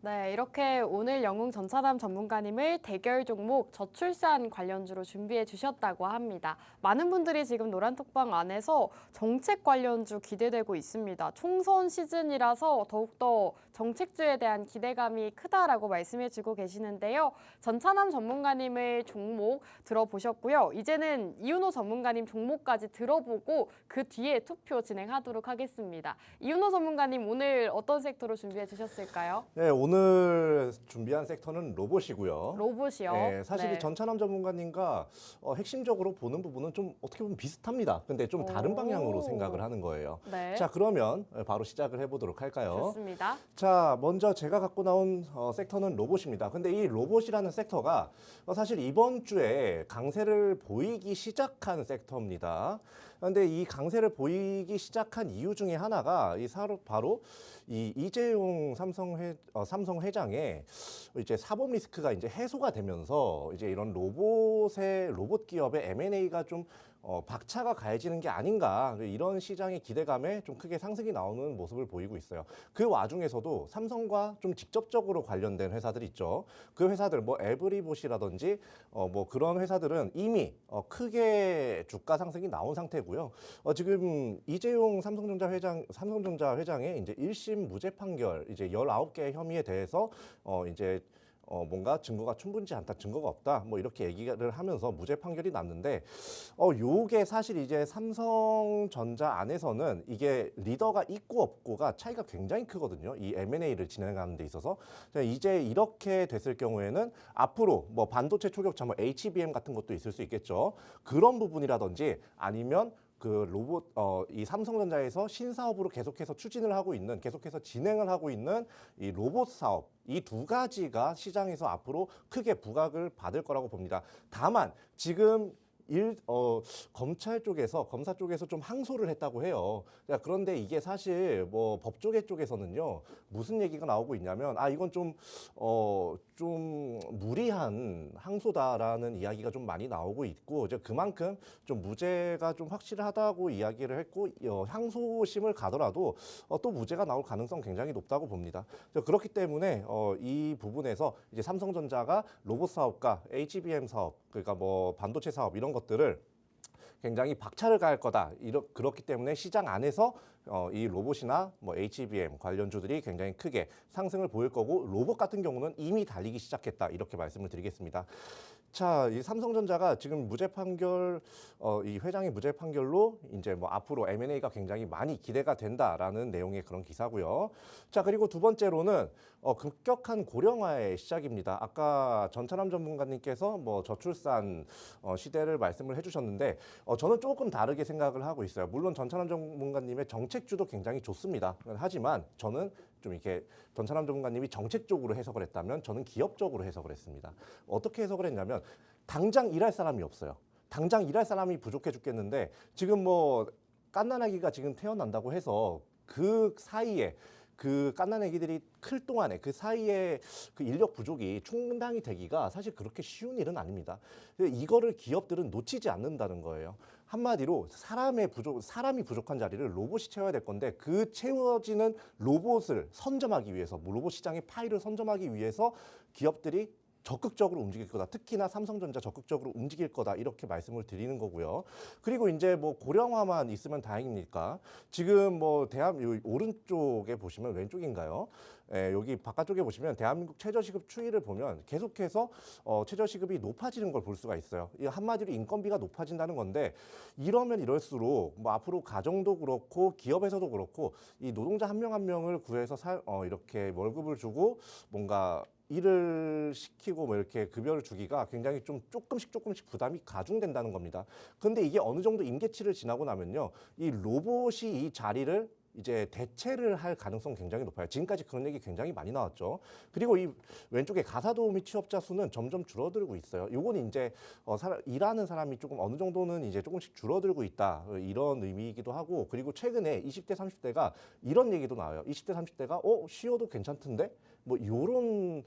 네, 이렇게 오늘 영웅 전차담 전문가님을 대결 종목 저출산 관련주로 준비해 주셨다고 합니다. 많은 분들이 지금 노란톡방 안에서 정책 관련주 기대되고 있습니다. 총선 시즌이라서 더욱더 정책주에 대한 기대감이 크다라고 말씀해 주고 계시는데요. 전차담 전문가님을 종목 들어보셨고요. 이제는 이윤호 전문가님 종목까지 들어보고 그 뒤에 투표 진행하도록 하겠습니다. 이윤호 전문가님 오늘 어떤 섹터로 준비해 주셨을까요? 네, 오늘 준비한 섹터는 로봇이고요. 로봇이요? 네, 사실 네. 이 전찬남 전문가님과 핵심적으로 보는 부분은 좀 어떻게 보면 비슷합니다. 근데 좀 다른 오. 방향으로 생각을 하는 거예요. 네. 자, 그러면 바로 시작을 해보도록 할까요? 좋습니다. 자, 먼저 제가 갖고 나온 섹터는 로봇입니다. 근데 이 로봇이라는 섹터가 사실 이번 주에 강세를 보이기 시작한 섹터입니다. 그런데 이 강세를 보이기 시작한 이유 중에 하나가 바로 이 이재용 삼성 회장의 이제 사법 리스크가 이제 해소가 되면서 이제 이런 로봇 기업의 M&A가 좀 박차가 가해지는 게 아닌가 이런 시장의 기대감에 좀 크게 상승이 나오는 모습을 보이고 있어요. 그 와중에서도 삼성과 좀 직접적으로 관련된 회사들 있죠. 그 회사들 뭐 에브리봇이라든지 뭐 그런 회사들은 이미 크게 주가 상승이 나온 상태고요. 지금 이재용 삼성전자 회장의 이제 1심 무죄 판결 이제 19개 혐의에 대해서 이제 뭔가 증거가 충분치 않다, 증거가 없다, 뭐 이렇게 얘기를 하면서 무죄 판결이 났는데, 요게 사실 이제 삼성전자 안에서는 이게 리더가 있고 없고가 차이가 굉장히 크거든요. 이 M&A를 진행하는 데 있어서. 이제 이렇게 됐을 경우에는 앞으로 뭐 반도체 초격차, 뭐 HBM 같은 것도 있을 수 있겠죠. 그런 부분이라든지 아니면 그 로봇 이 삼성전자에서 신사업으로 계속해서 추진을 하고 있는 계속해서 진행을 하고 있는 이 로봇 사업 이 두 가지가 시장에서 앞으로 크게 부각을 받을 거라고 봅니다. 다만 지금 검사 쪽에서 좀 항소를 했다고 해요. 자, 그런데 이게 사실 뭐 법조계 쪽에서는요, 무슨 얘기가 나오고 있냐면, 이건 좀 무리한 항소다라는 이야기가 좀 많이 나오고 있고, 이제 그만큼 좀 무죄가 좀 확실하다고 이야기를 했고, 항소심을 가더라도 또 무죄가 나올 가능성 굉장히 높다고 봅니다. 그렇기 때문에 이 부분에서 이제 삼성전자가 로봇 사업과 HBM 사업, 그러니까 뭐 반도체 사업 이런 것들을 굉장히 박차를 가할 거다. 그렇기 때문에 시장 안에서 이 로봇이나 뭐 HBM 관련주들이 굉장히 크게 상승을 보일 거고, 로봇 같은 경우는 이미 달리기 시작했다. 이렇게 말씀을 드리겠습니다. 자, 이 삼성전자가 지금 무죄 판결, 이 회장의 무죄 판결로 이제 뭐 앞으로 M&A가 굉장히 많이 기대가 된다라는 내용의 그런 기사고요. 자, 그리고 두 번째로는 급격한 고령화의 시작입니다. 아까 전찬남 전문가님께서 뭐 저출산 시대를 말씀을 해주셨는데, 저는 조금 다르게 생각을 하고 있어요. 물론 전찬남 전문가님의 정책주도 굉장히 좋습니다. 하지만 저는 좀 이렇게 전찬남 전문가님이 정책적으로 해석을 했다면 저는 기업적으로 해석을 했습니다. 어떻게 해석을 했냐면, 당장 일할 사람이 없어요. 당장 일할 사람이 부족해 죽겠는데, 지금 뭐 갓난아기가 지금 태어난다고 해서 그 사이에 그 갓난아기들이 클 동안에 그 사이에 그 인력 부족이 충당이 되기가 사실 그렇게 쉬운 일은 아닙니다. 이거를 기업들은 놓치지 않는다는 거예요. 한마디로 사람이 부족한 자리를 로봇이 채워야 될 건데, 그 채워지는 로봇을 선점하기 위해서, 로봇 시장의 파일을 선점하기 위해서 기업들이 적극적으로 움직일 거다. 특히나 삼성전자 적극적으로 움직일 거다. 이렇게 말씀을 드리는 거고요. 그리고 이제 뭐 고령화만 있으면 다행입니까? 지금 뭐 오른쪽에 보시면 왼쪽인가요? 여기 바깥쪽에 보시면 대한민국 최저시급 추이를 보면 계속해서 최저시급이 높아지는 걸 볼 수가 있어요. 이 한마디로 인건비가 높아진다는 건데 이러면 이럴수록 뭐 앞으로 가정도 그렇고 기업에서도 그렇고 이 노동자 한 명 한 명을 구해서 이렇게 월급을 주고 뭔가 일을 시키고 뭐 이렇게 급여를 주기가 굉장히 좀 조금씩 부담이 가중된다는 겁니다. 근데 이게 어느 정도 임계치를 지나고 나면요, 이 로봇이 이 자리를 이제 대체를 할 가능성 굉장히 높아요. 지금까지 그런 얘기 굉장히 많이 나왔죠. 그리고 이 왼쪽에 가사도우미 취업자 수는 점점 줄어들고 있어요. 요건 이제 일하는 사람이 조금 어느 정도는 이제 조금씩 줄어들고 있다, 이런 의미이기도 하고, 그리고 최근에 20대 30대가 이런 얘기도 나와요. 20대 30대가 쉬어도 괜찮던데? 뭐 이런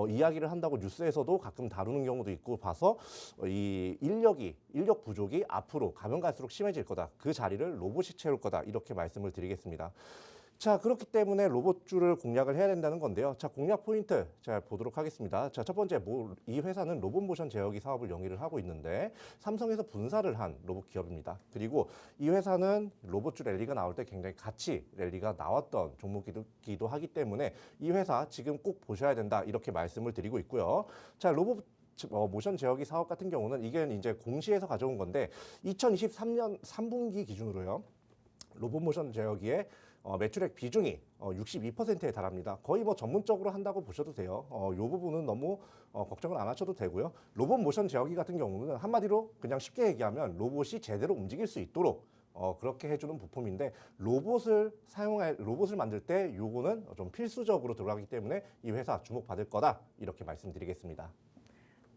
이야기를 한다고 뉴스에서도 가끔 다루는 경우도 있고 봐서 이 인력 부족이 앞으로 가면 갈수록 심해질 거다. 그 자리를 로봇이 채울 거다. 이렇게 말씀을 드리겠습니다. 자, 그렇기 때문에 로봇주를 공략을 해야 된다는 건데요. 자, 공략 포인트 자 보도록 하겠습니다. 자, 첫 번째, 이 회사는 로봇모션 제어기 사업을 영위를 하고 있는데 삼성에서 분사를 한 로봇 기업입니다. 그리고 이 회사는 로봇주 랠리가 나올 때 굉장히 같이 랠리가 나왔던 종목이기도 하기 때문에 이 회사 지금 꼭 보셔야 된다, 이렇게 말씀을 드리고 있고요. 자, 로봇 모션 제어기 사업 같은 경우는 이게 이제 공시에서 가져온 건데 2023년 3분기 기준으로요. 로봇 모션 제어기의 매출액 비중이 62%에 달합니다. 거의 뭐 전문적으로 한다고 보셔도 돼요. 이 부분은 너무 걱정을 안 하셔도 되고요. 로봇 모션 제어기 같은 경우는 한마디로 그냥 쉽게 얘기하면 로봇이 제대로 움직일 수 있도록 그렇게 해주는 부품인데, 로봇을 만들 때 요거는 좀 필수적으로 들어가기 때문에 이 회사 주목받을 거다, 이렇게 말씀드리겠습니다.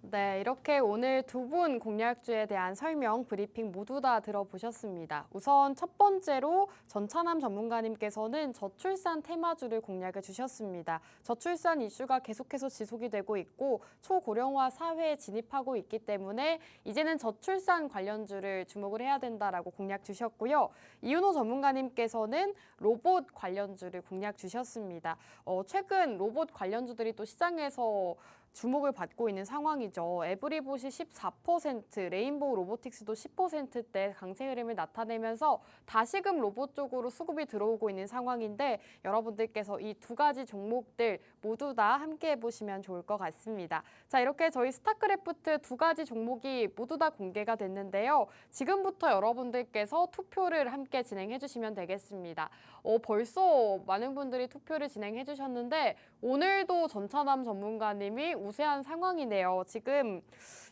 네, 이렇게 오늘 두 분 공략주에 대한 설명, 브리핑 모두 다 들어보셨습니다. 우선 첫 번째로 전찬남 전문가님께서는 저출산 테마주를 공략해 주셨습니다. 저출산 이슈가 계속해서 지속이 되고 있고 초고령화 사회에 진입하고 있기 때문에 이제는 저출산 관련주를 주목을 해야 된다라고 공략 주셨고요. 이윤호 전문가님께서는 로봇 관련주를 공략 주셨습니다. 최근 로봇 관련주들이 또 시장에서 주목을 받고 있는 상황이죠. 에브리봇이 14%, 레인보우 로보틱스도 10%대 강세 흐름을 나타내면서 다시금 로봇 쪽으로 수급이 들어오고 있는 상황인데, 여러분들께서 이 두 가지 종목들 모두 다 함께 해보시면 좋을 것 같습니다. 자, 이렇게 저희 스타크래프트 두 가지 종목이 모두 다 공개가 됐는데요. 지금부터 여러분들께서 투표를 함께 진행해 주시면 되겠습니다. 벌써 많은 분들이 투표를 진행해 주셨는데 오늘도 전찬남 전문가님이 우세한 상황이네요. 지금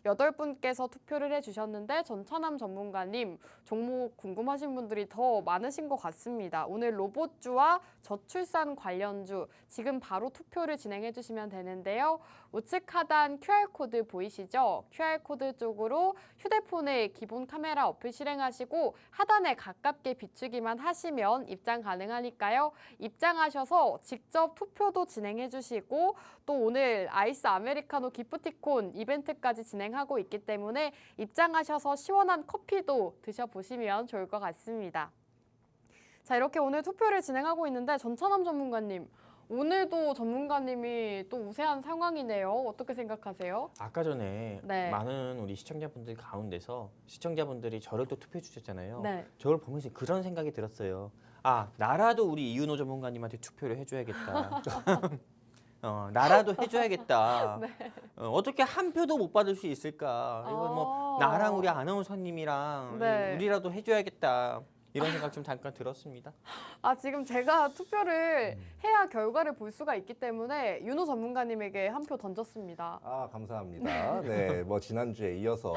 8분께서 투표를 해주셨는데 전찬남 전문가님 종목 궁금하신 분들이 더 많으신 것 같습니다. 오늘 로봇주와 저출산 관련주 지금 바로 투표를 진행해 주시면 되는데요. 우측 하단 QR코드 보이시죠? QR코드 쪽으로 휴대폰의 기본 카메라 어플 실행하시고 하단에 가깝게 비추기만 하시면 입장 가능하니까요. 입장하셔서 직접 투표도 진행해 주시고 또 오늘 아이스 아메리카노 기프티콘 이벤트까지 진행하고 있기 때문에 입장하셔서 시원한 커피도 드셔보시면 좋을 것 같습니다. 자, 이렇게 오늘 투표를 진행하고 있는데 전찬남 전문가님, 오늘도 전문가님이 또 우세한 상황이네요. 어떻게 생각하세요? 아까 전에 네. 많은 우리 시청자분들 가운데서 시청자분들이 저를 또 투표해 주셨잖아요. 네. 저걸 보면서 그런 생각이 들었어요. 아, 나라도 우리 이윤호 전문가님한테 투표를 해줘야겠다. 나라도 해줘야겠다. 네. 어떻게 한 표도 못 받을 수 있을까? 이건 뭐 나랑 우리 아나운서님이랑 네. 우리라도 해줘야겠다. 이런 생각 좀 잠깐 들었습니다. 지금 제가 투표를 해야 결과를 볼 수가 있기 때문에 윤호 전문가님에게 한 표 던졌습니다. 감사합니다. 네, 뭐 지난주에 이어서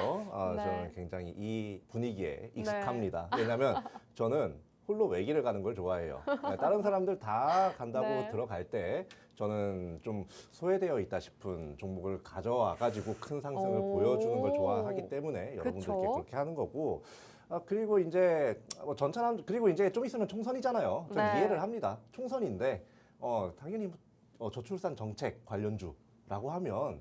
네. 저는 굉장히 이 분위기에 익숙합니다. 왜냐하면 저는 홀로 외길을 가는 걸 좋아해요. 다른 사람들 다 간다고 네. 들어갈 때 저는 좀 소외되어 있다 싶은 종목을 가져와가지고 큰 상승을 보여주는 걸 좋아하기 때문에 여러분들께 그쵸? 그렇게 하는 거고. 그리고 이제 전차남, 그리고 이제 좀 있으면 총선이잖아요. 전 네. 이해를 합니다. 총선인데 당연히 저출산 정책 관련주라고 하면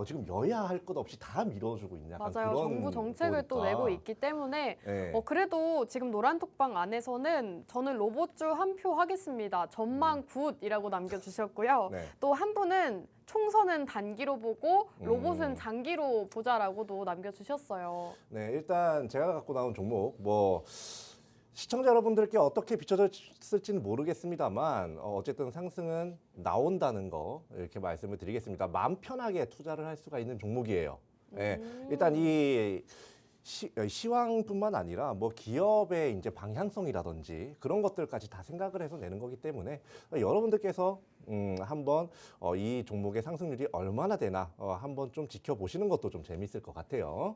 지금 여야 할 것 없이 다 밀어주고 있는 약간 맞아요. 그런 정부 정책을 또 거니까. 내고 있기 때문에 네. 그래도 지금 노란톡방 안에서는 저는 로봇주 한 표 하겠습니다. 전망 굿이라고 남겨주셨고요. 네. 또 한 분은 총선은 단기로 보고 로봇은 음. 장기로 보자라고도 남겨주셨어요. 네, 일단 제가 갖고 나온 종목 뭐 시청자 여러분들께 어떻게 비춰졌을지는 모르겠습니다만 어쨌든 상승은 나온다는 거 이렇게 말씀을 드리겠습니다. 마음 편하게 투자를 할 수가 있는 종목이에요. 네, 일단 이 시황뿐만 아니라 뭐 기업의 이제 방향성이라든지 그런 것들까지 다 생각을 해서 내는 거기 때문에 여러분들께서 한번 이 종목의 상승률이 얼마나 되나 한번 좀 지켜보시는 것도 좀 재미있을 것 같아요.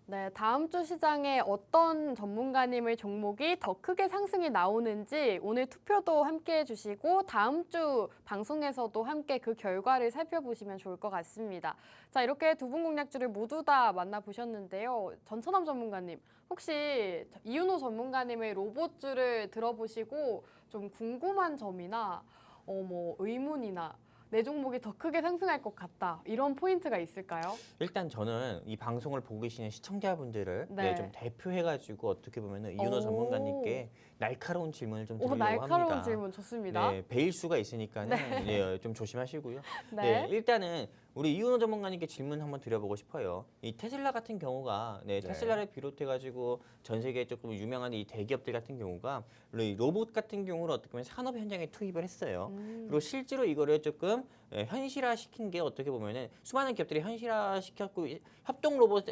네, 다음 주 시장에 어떤 전문가님의 종목이 더 크게 상승이 나오는지 오늘 투표도 함께 해주시고 다음 주 방송에서도 함께 그 결과를 살펴보시면 좋을 것 같습니다. 자, 이렇게 두 분 공략주를 모두 다 만나보셨는데요. 전천남 전문가님, 혹시 이윤호 전문가님의 로봇주를 들어보시고 좀 궁금한 점이나 뭐 의문이나 내 종목이 더 크게 상승할 것 같다 이런 포인트가 있을까요? 일단 저는 이 방송을 보고 계시는 시청자분들을 네. 좀 대표해가지고 어떻게 보면은 이윤호 오. 전문가님께 날카로운 질문을 좀 오, 드리려고 날카로운 합니다. 질문 좋습니다. 네, 베일 수가 있으니까는 네, 좀 조심하시고요. 네. 네, 일단은 우리 이윤호 전문가님께 질문 한번 드려보고 싶어요. 이 테슬라 같은 경우가 테슬라를 비롯해가지고 전 세계 조금 유명한 이 대기업들 같은 경우가 이 로봇 같은 경우를 어떻게 보면 산업 현장에 투입을 했어요. 그리고 실제로 이거를 조금 현실화시킨 게 어떻게 보면은 수많은 기업들이 현실화시켰고 협동 로봇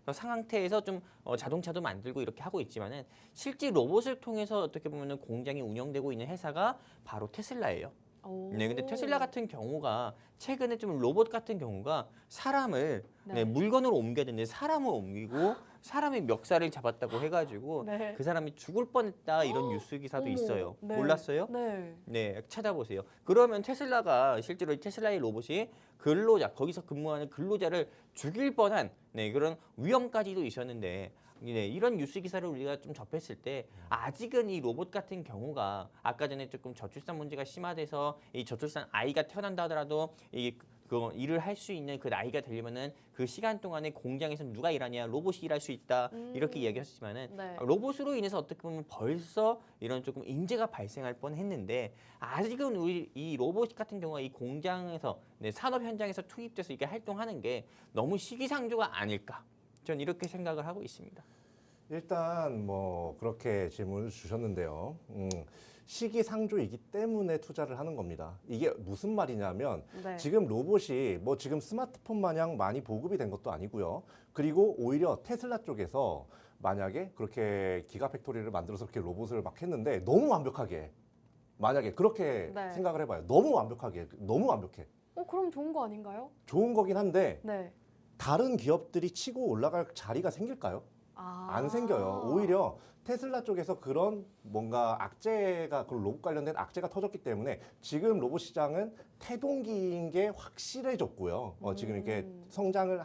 상황태에서 좀 자동차도 만들고 이렇게 하고 있지만은 실제 로봇을 통해서 어떻게 보면은 공장이 운영되고 있는 회사가 바로 테슬라예요. 오. 네, 근데 테슬라 같은 경우가 최근에 좀 로봇 같은 경우가 사람을 네. 물건으로 옮겨야 되는데 사람을 옮기고 사람의 멱살을 잡았다고 해가지고 네. 그 사람이 죽을 뻔했다 이런 뉴스 기사도 어머. 있어요. 네. 몰랐어요? 네. 네, 찾아보세요. 그러면 테슬라가 실제로 이 테슬라의 로봇이 근로자, 거기서 근무하는 근로자를 죽일 뻔한 그런 위험까지도 있었는데 이런 뉴스 기사를 우리가 좀 접했을 때 아직은 이 로봇 같은 경우가 아까 전에 조금 저출산 문제가 심화돼서 이 저출산 아이가 태어난다 하더라도 그 일을 할 수 있는 그 나이가 되려면은 그 시간 동안에 공장에서 누가 일하냐 로봇이 일할 수 있다 이렇게 이야기하셨지만은 네. 로봇으로 인해서 어떻게 보면 벌써 이런 조금 인재가 발생할 뻔했는데 아직은 우리 이 로봇 같은 경우가 이 공장에서 산업 현장에서 투입돼서 이게 활동하는 게 너무 시기상조가 아닐까 전 이렇게 생각을 하고 있습니다. 일단 뭐 그렇게 질문을 주셨는데요. 시기상조이기 때문에 투자를 하는 겁니다. 이게 무슨 말이냐면 네. 지금 로봇이 뭐 지금 스마트폰 마냥 많이 보급이 된 것도 아니고요. 그리고 오히려 테슬라 쪽에서 만약에 그렇게 기가팩토리를 만들어서 그렇게 로봇을 막 했는데 너무 완벽하게 만약에 그렇게 네. 생각을 해봐요. 너무 완벽하게 너무 완벽해. 그럼 좋은 거 아닌가요? 좋은 거긴 한데 네. 다른 기업들이 치고 올라갈 자리가 생길까요? 안 생겨요. 오히려 테슬라 쪽에서 그런 뭔가 악재가, 그 로봇 관련된 악재가 터졌기 때문에 지금 로봇 시장은 태동기인 게 확실해졌고요. 지금 이렇게 성장을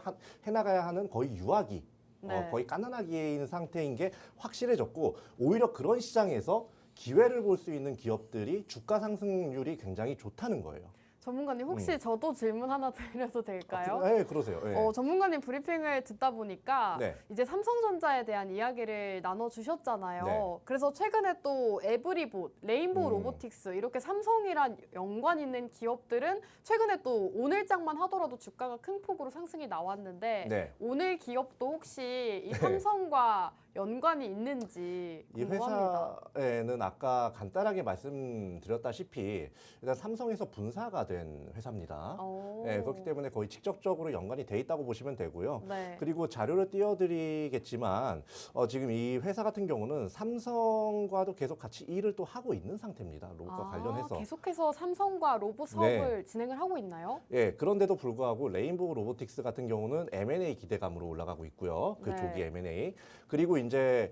해나가야 하는 거의 유아기, 네. 거의 갓난아기인 상태인 게 확실해졌고 오히려 그런 시장에서 기회를 볼 수 있는 기업들이 주가 상승률이 굉장히 좋다는 거예요. 전문가님 혹시 저도 질문 하나 드려도 될까요? 네, 그러세요. 네. 전문가님 브리핑을 듣다 보니까 네. 이제 삼성전자에 대한 이야기를 나눠주셨잖아요. 네. 그래서 최근에 또 에브리봇, 레인보우 음. 로보틱스 이렇게 삼성이랑 연관 있는 기업들은 최근에 또 오늘장만 하더라도 주가가 큰 폭으로 상승이 나왔는데 네. 오늘 기업도 혹시 이 삼성과 연관이 있는지 이 궁금합니다. 회사에는 아까 간단하게 말씀드렸다시피 일단 삼성에서 분사가 된 회사입니다. 오. 네, 그렇기 때문에 거의 직접적으로 연관이 돼 있다고 보시면 되고요. 네. 그리고 자료를 띄워드리겠지만 지금 이 회사 같은 경우는 삼성과도 계속 같이 일을 또 하고 있는 상태입니다. 로봇과 관련해서. 계속해서 삼성과 로봇 사업을 진행을 하고 있나요? 예, 그런데도 불구하고 레인보우 로보틱스 같은 경우는 M&A 기대감으로 올라가고 있고요. 그 네. 조기 M&A. 그리고 이제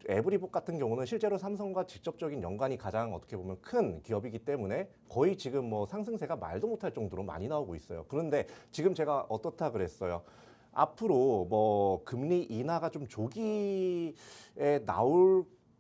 에브리봇 같은 경우는 실제로 삼성과 직접적인 연관이 가장 어떻게 보면 큰 기업이기 때문에 거의 지금 뭐 상승세가 말도 못할 정도로 많이 나오고 있어요. 그런데 지금 제가 어떻다 그랬어요. 앞으로 뭐 금리 인하가 좀 조기에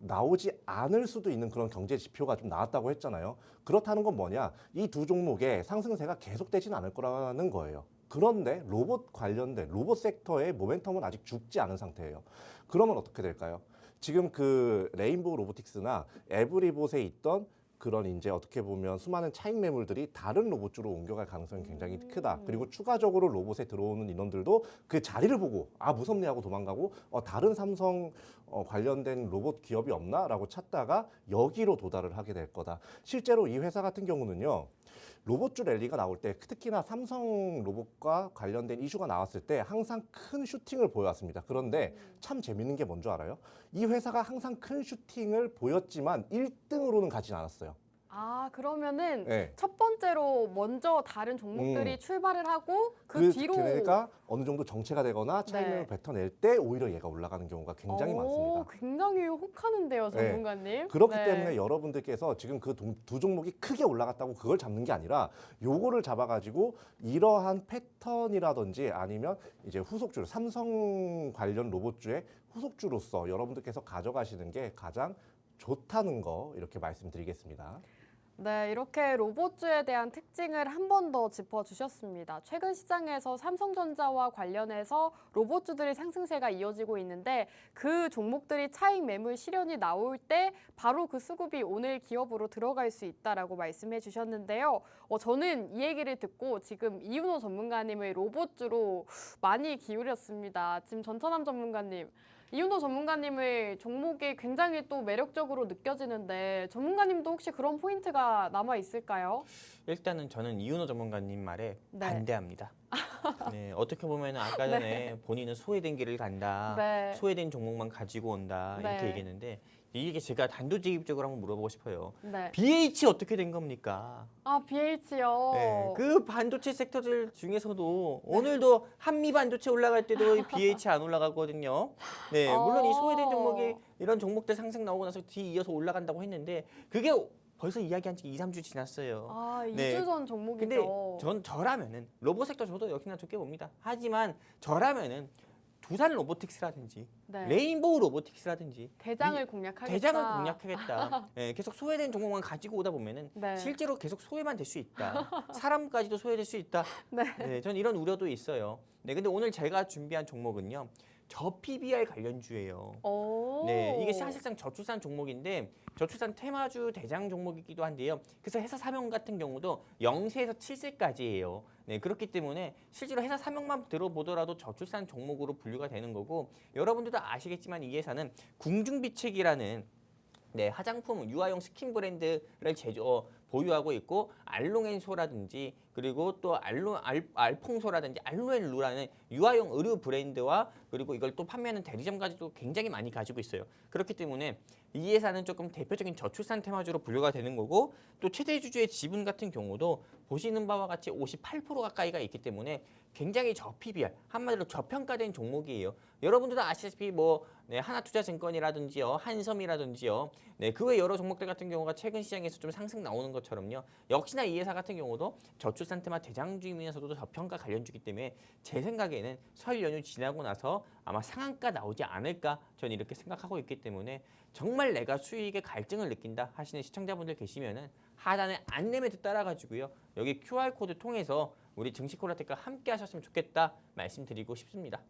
나오지 않을 수도 있는 그런 경제 지표가 좀 나왔다고 했잖아요. 그렇다는 건 뭐냐? 이 두 종목의 상승세가 계속되진 않을 거라는 거예요. 그런데 로봇 관련된 로봇 섹터의 모멘텀은 아직 죽지 않은 상태예요. 그러면 어떻게 될까요? 지금 그 레인보우 로보틱스나 에브리봇에 있던 그런 이제 어떻게 보면 수많은 차익 매물들이 다른 로봇주로 옮겨갈 가능성이 굉장히 크다. 그리고 추가적으로 로봇에 들어오는 인원들도 그 자리를 보고 아 무섭네 하고 도망가고 다른 삼성 관련된 로봇 기업이 없나라고 찾다가 여기로 도달을 하게 될 거다. 실제로 이 회사 같은 경우는요. 로봇주 랠리가 나올 때 특히나 삼성 로봇과 관련된 이슈가 나왔을 때 항상 큰 슈팅을 보여왔습니다. 그런데 참 재밌는 게 뭔지 알아요? 이 회사가 항상 큰 슈팅을 보였지만 1등으로는 가진 않았어요. 아, 그러면은 네. 첫 번째로 먼저 다른 종목들이 출발을 하고 그 뒤로 걔네가 어느 정도 정체가 되거나 차익을 네. 뱉어낼 때 오히려 얘가 올라가는 경우가 굉장히 많습니다. 굉장히 혹하는데요, 네. 전문가님. 그렇기 네. 때문에 여러분들께서 지금 그 두 종목이 크게 올라갔다고 그걸 잡는 게 아니라 요거를 잡아가지고 이러한 패턴이라든지 아니면 이제 후속주, 삼성 관련 로봇주의 후속주로서 여러분들께서 가져가시는 게 가장 좋다는 거 이렇게 말씀드리겠습니다. 네, 이렇게 로봇주에 대한 특징을 한 번 더 짚어주셨습니다. 최근 시장에서 삼성전자와 관련해서 로봇주들의 상승세가 이어지고 있는데 그 종목들이 차익 매물 실현이 나올 때 바로 그 수급이 오늘 기업으로 들어갈 수 있다라고 말씀해 주셨는데요. 저는 이 얘기를 듣고 지금 이윤호 전문가님의 로봇주로 많이 기울였습니다. 지금 전천남 전문가님. 이윤호 전문가님의 종목이 굉장히 또 매력적으로 느껴지는데 전문가님도 혹시 그런 포인트가 남아 있을까요? 일단은 저는 이윤호 전문가님 말에 네. 반대합니다. 네, 어떻게 보면 아까 전에 본인은 소외된 길을 간다, 네. 소외된 종목만 가지고 온다 이렇게 네. 얘기했는데 이게 제가 단도직입적으로 한번 물어보고 싶어요. 네. BH 어떻게 된 겁니까? 아, BH요. 네, 그 반도체 섹터들 중에서도 오늘도 한미 반도체 올라갈 때도 이 BH 안 올라가거든요. 네, 물론 이 소외된 종목이 이런 종목들 상승 나오고 나서 뒤 이어서 올라간다고 했는데 그게 벌써 이야기한 지 2, 3주 지났어요. 아, 네. 2주 전 종목이죠. 근데 저라면은 로봇 섹터 저도 역시나 좋게 봅니다. 하지만 저라면은 두산 로보틱스라든지 네. 레인보우 로보틱스라든지 대장을 공략하겠다. 대장을 공략하겠다. 네, 계속 소외된 종목만 가지고 오다 보면은 네. 실제로 계속 소외만 될 수 있다. 사람까지도 소외될 수 있다. 네. 네, 전 이런 우려도 있어요. 네, 근데 오늘 제가 준비한 종목은요. 저 PBR 관련주예요. 오. 네, 이게 사실상 저출산 종목인데 저출산 테마주 대장 종목이기도 한데요. 그래서 회사 사명 같은 경우도 0세에서 7세까지예요. 네, 그렇기 때문에 실제로 회사 사명만 들어보더라도 저출산 종목으로 분류가 되는 거고 여러분들도 아시겠지만 이 회사는 궁중비책이라는 네, 화장품 유아용 스킨 브랜드를 보유하고 있고 알롱앤소라든지 그리고 또 알퐁소라든지 알로앤루라는 유아용 의류 브랜드와 그리고 이걸 또 판매하는 대리점까지도 굉장히 많이 가지고 있어요. 그렇기 때문에 이 회사는 조금 대표적인 저출산 테마주로 분류가 되는 거고 또 최대 주주의 지분 같은 경우도 보시는 바와 같이 58% 가까이가 있기 때문에 굉장히 저PBR, 한마디로 저평가된 종목이에요. 여러분들도 아시다시피 하나투자증권이라든지요, 한섬이라든지요, 네, 그 외 여러 종목들 같은 경우가 최근 시장에서 좀 상승 나오는 것처럼요. 역시나 이 회사 같은 경우도 저출산 테마 대장주이면서도 저평가 관련주기 때문에 제 생각에는 설 연휴 지나고 나서 아마 상한가 나오지 않을까 저는 이렇게 생각하고 있기 때문에 정말 내가 수익에 갈증을 느낀다 하시는 시청자분들 계시면은 하단에 안내멘트 따라가지고요. 여기 QR코드 통해서 우리 증시콜라텍과 함께 하셨으면 좋겠다 말씀드리고 싶습니다.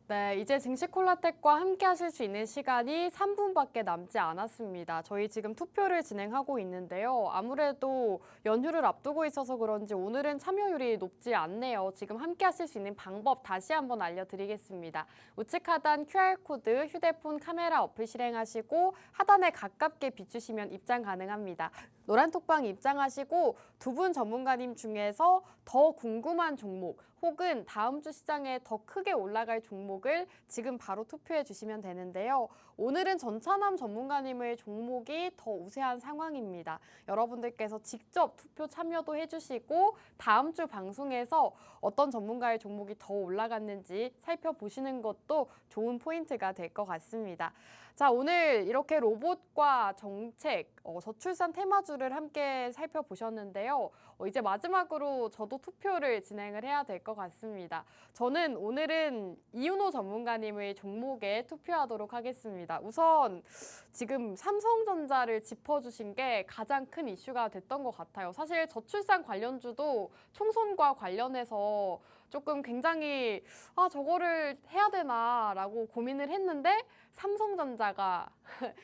네, 이제 증시콜라텍과 함께 하실 수 있는 시간이 3분밖에 남지 않았습니다. 저희 지금 투표를 진행하고 있는데요. 아무래도 연휴를 앞두고 있어서 그런지 오늘은 참여율이 높지 않네요. 지금 함께 하실 수 있는 방법 다시 한번 알려드리겠습니다. 우측 하단 QR코드 휴대폰 카메라 어플 실행하시고 하단에 가깝게 비추시면 입장 가능합니다. 노란 톡방 입장하시고 두 분 전문가님 중에서 더 궁금한 종목 혹은 다음 주 시장에 더 크게 올라갈 종목을 지금 바로 투표해 주시면 되는데요. 오늘은 전찬남 전문가님의 종목이 더 우세한 상황입니다. 여러분들께서 직접 투표 참여도 해주시고 다음 주 방송에서 어떤 전문가의 종목이 더 올라갔는지 살펴보시는 것도 좋은 포인트가 될 것 같습니다. 자, 오늘 이렇게 로봇과 정책, 저출산 테마주를 함께 살펴보셨는데요. 이제 마지막으로 저도 투표를 진행을 해야 될 것 같습니다. 저는 오늘은 이윤호 전문가님의 종목에 투표하도록 하겠습니다. 우선 지금 삼성전자를 짚어주신 게 가장 큰 이슈가 됐던 것 같아요. 사실 저출산 관련주도 총선과 관련해서 조금 굉장히 저거를 해야 되나라고 고민을 했는데 삼성전자가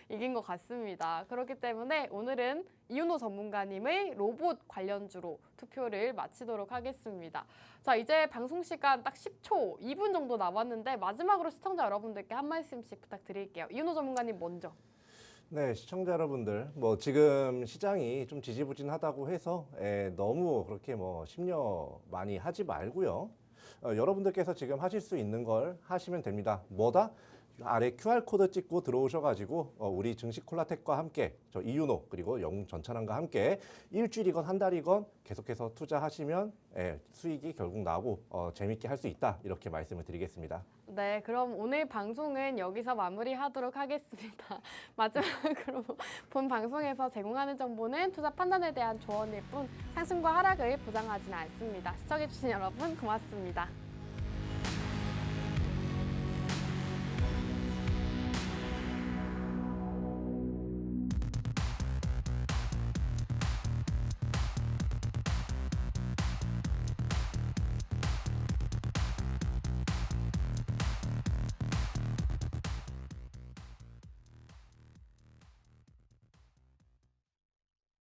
이긴 것 같습니다. 그렇기 때문에 오늘은 이윤호 전문가님의 로봇 관련주로 투표를 마치도록 하겠습니다. 자, 이제 방송 시간 딱 10초, 2분 정도 남았는데 마지막으로 시청자 여러분들께 한 말씀씩 부탁드릴게요. 이윤호 전문가님 먼저. 네, 시청자 여러분들, 뭐 지금 시장이 좀 지지부진하다고 해서 너무 그렇게 뭐 심려 많이 하지 말고요. 여러분들께서 지금 하실 수 있는 걸 하시면 됩니다. 뭐다? 아래 QR코드 찍고 들어오셔가지고 우리 증시 콜라텍과 함께 저 이윤호 그리고 영웅전찬환과 함께 일주일이건 한 달이건 계속해서 투자하시면 수익이 결국 나고 재밌게 할 수 있다 이렇게 말씀을 드리겠습니다. 네, 그럼 오늘 방송은 여기서 마무리하도록 하겠습니다. 마지막으로 본 방송에서 제공하는 정보는 투자 판단에 대한 조언일 뿐 상승과 하락을 보장하지는 않습니다. 시청해주신 여러분 고맙습니다.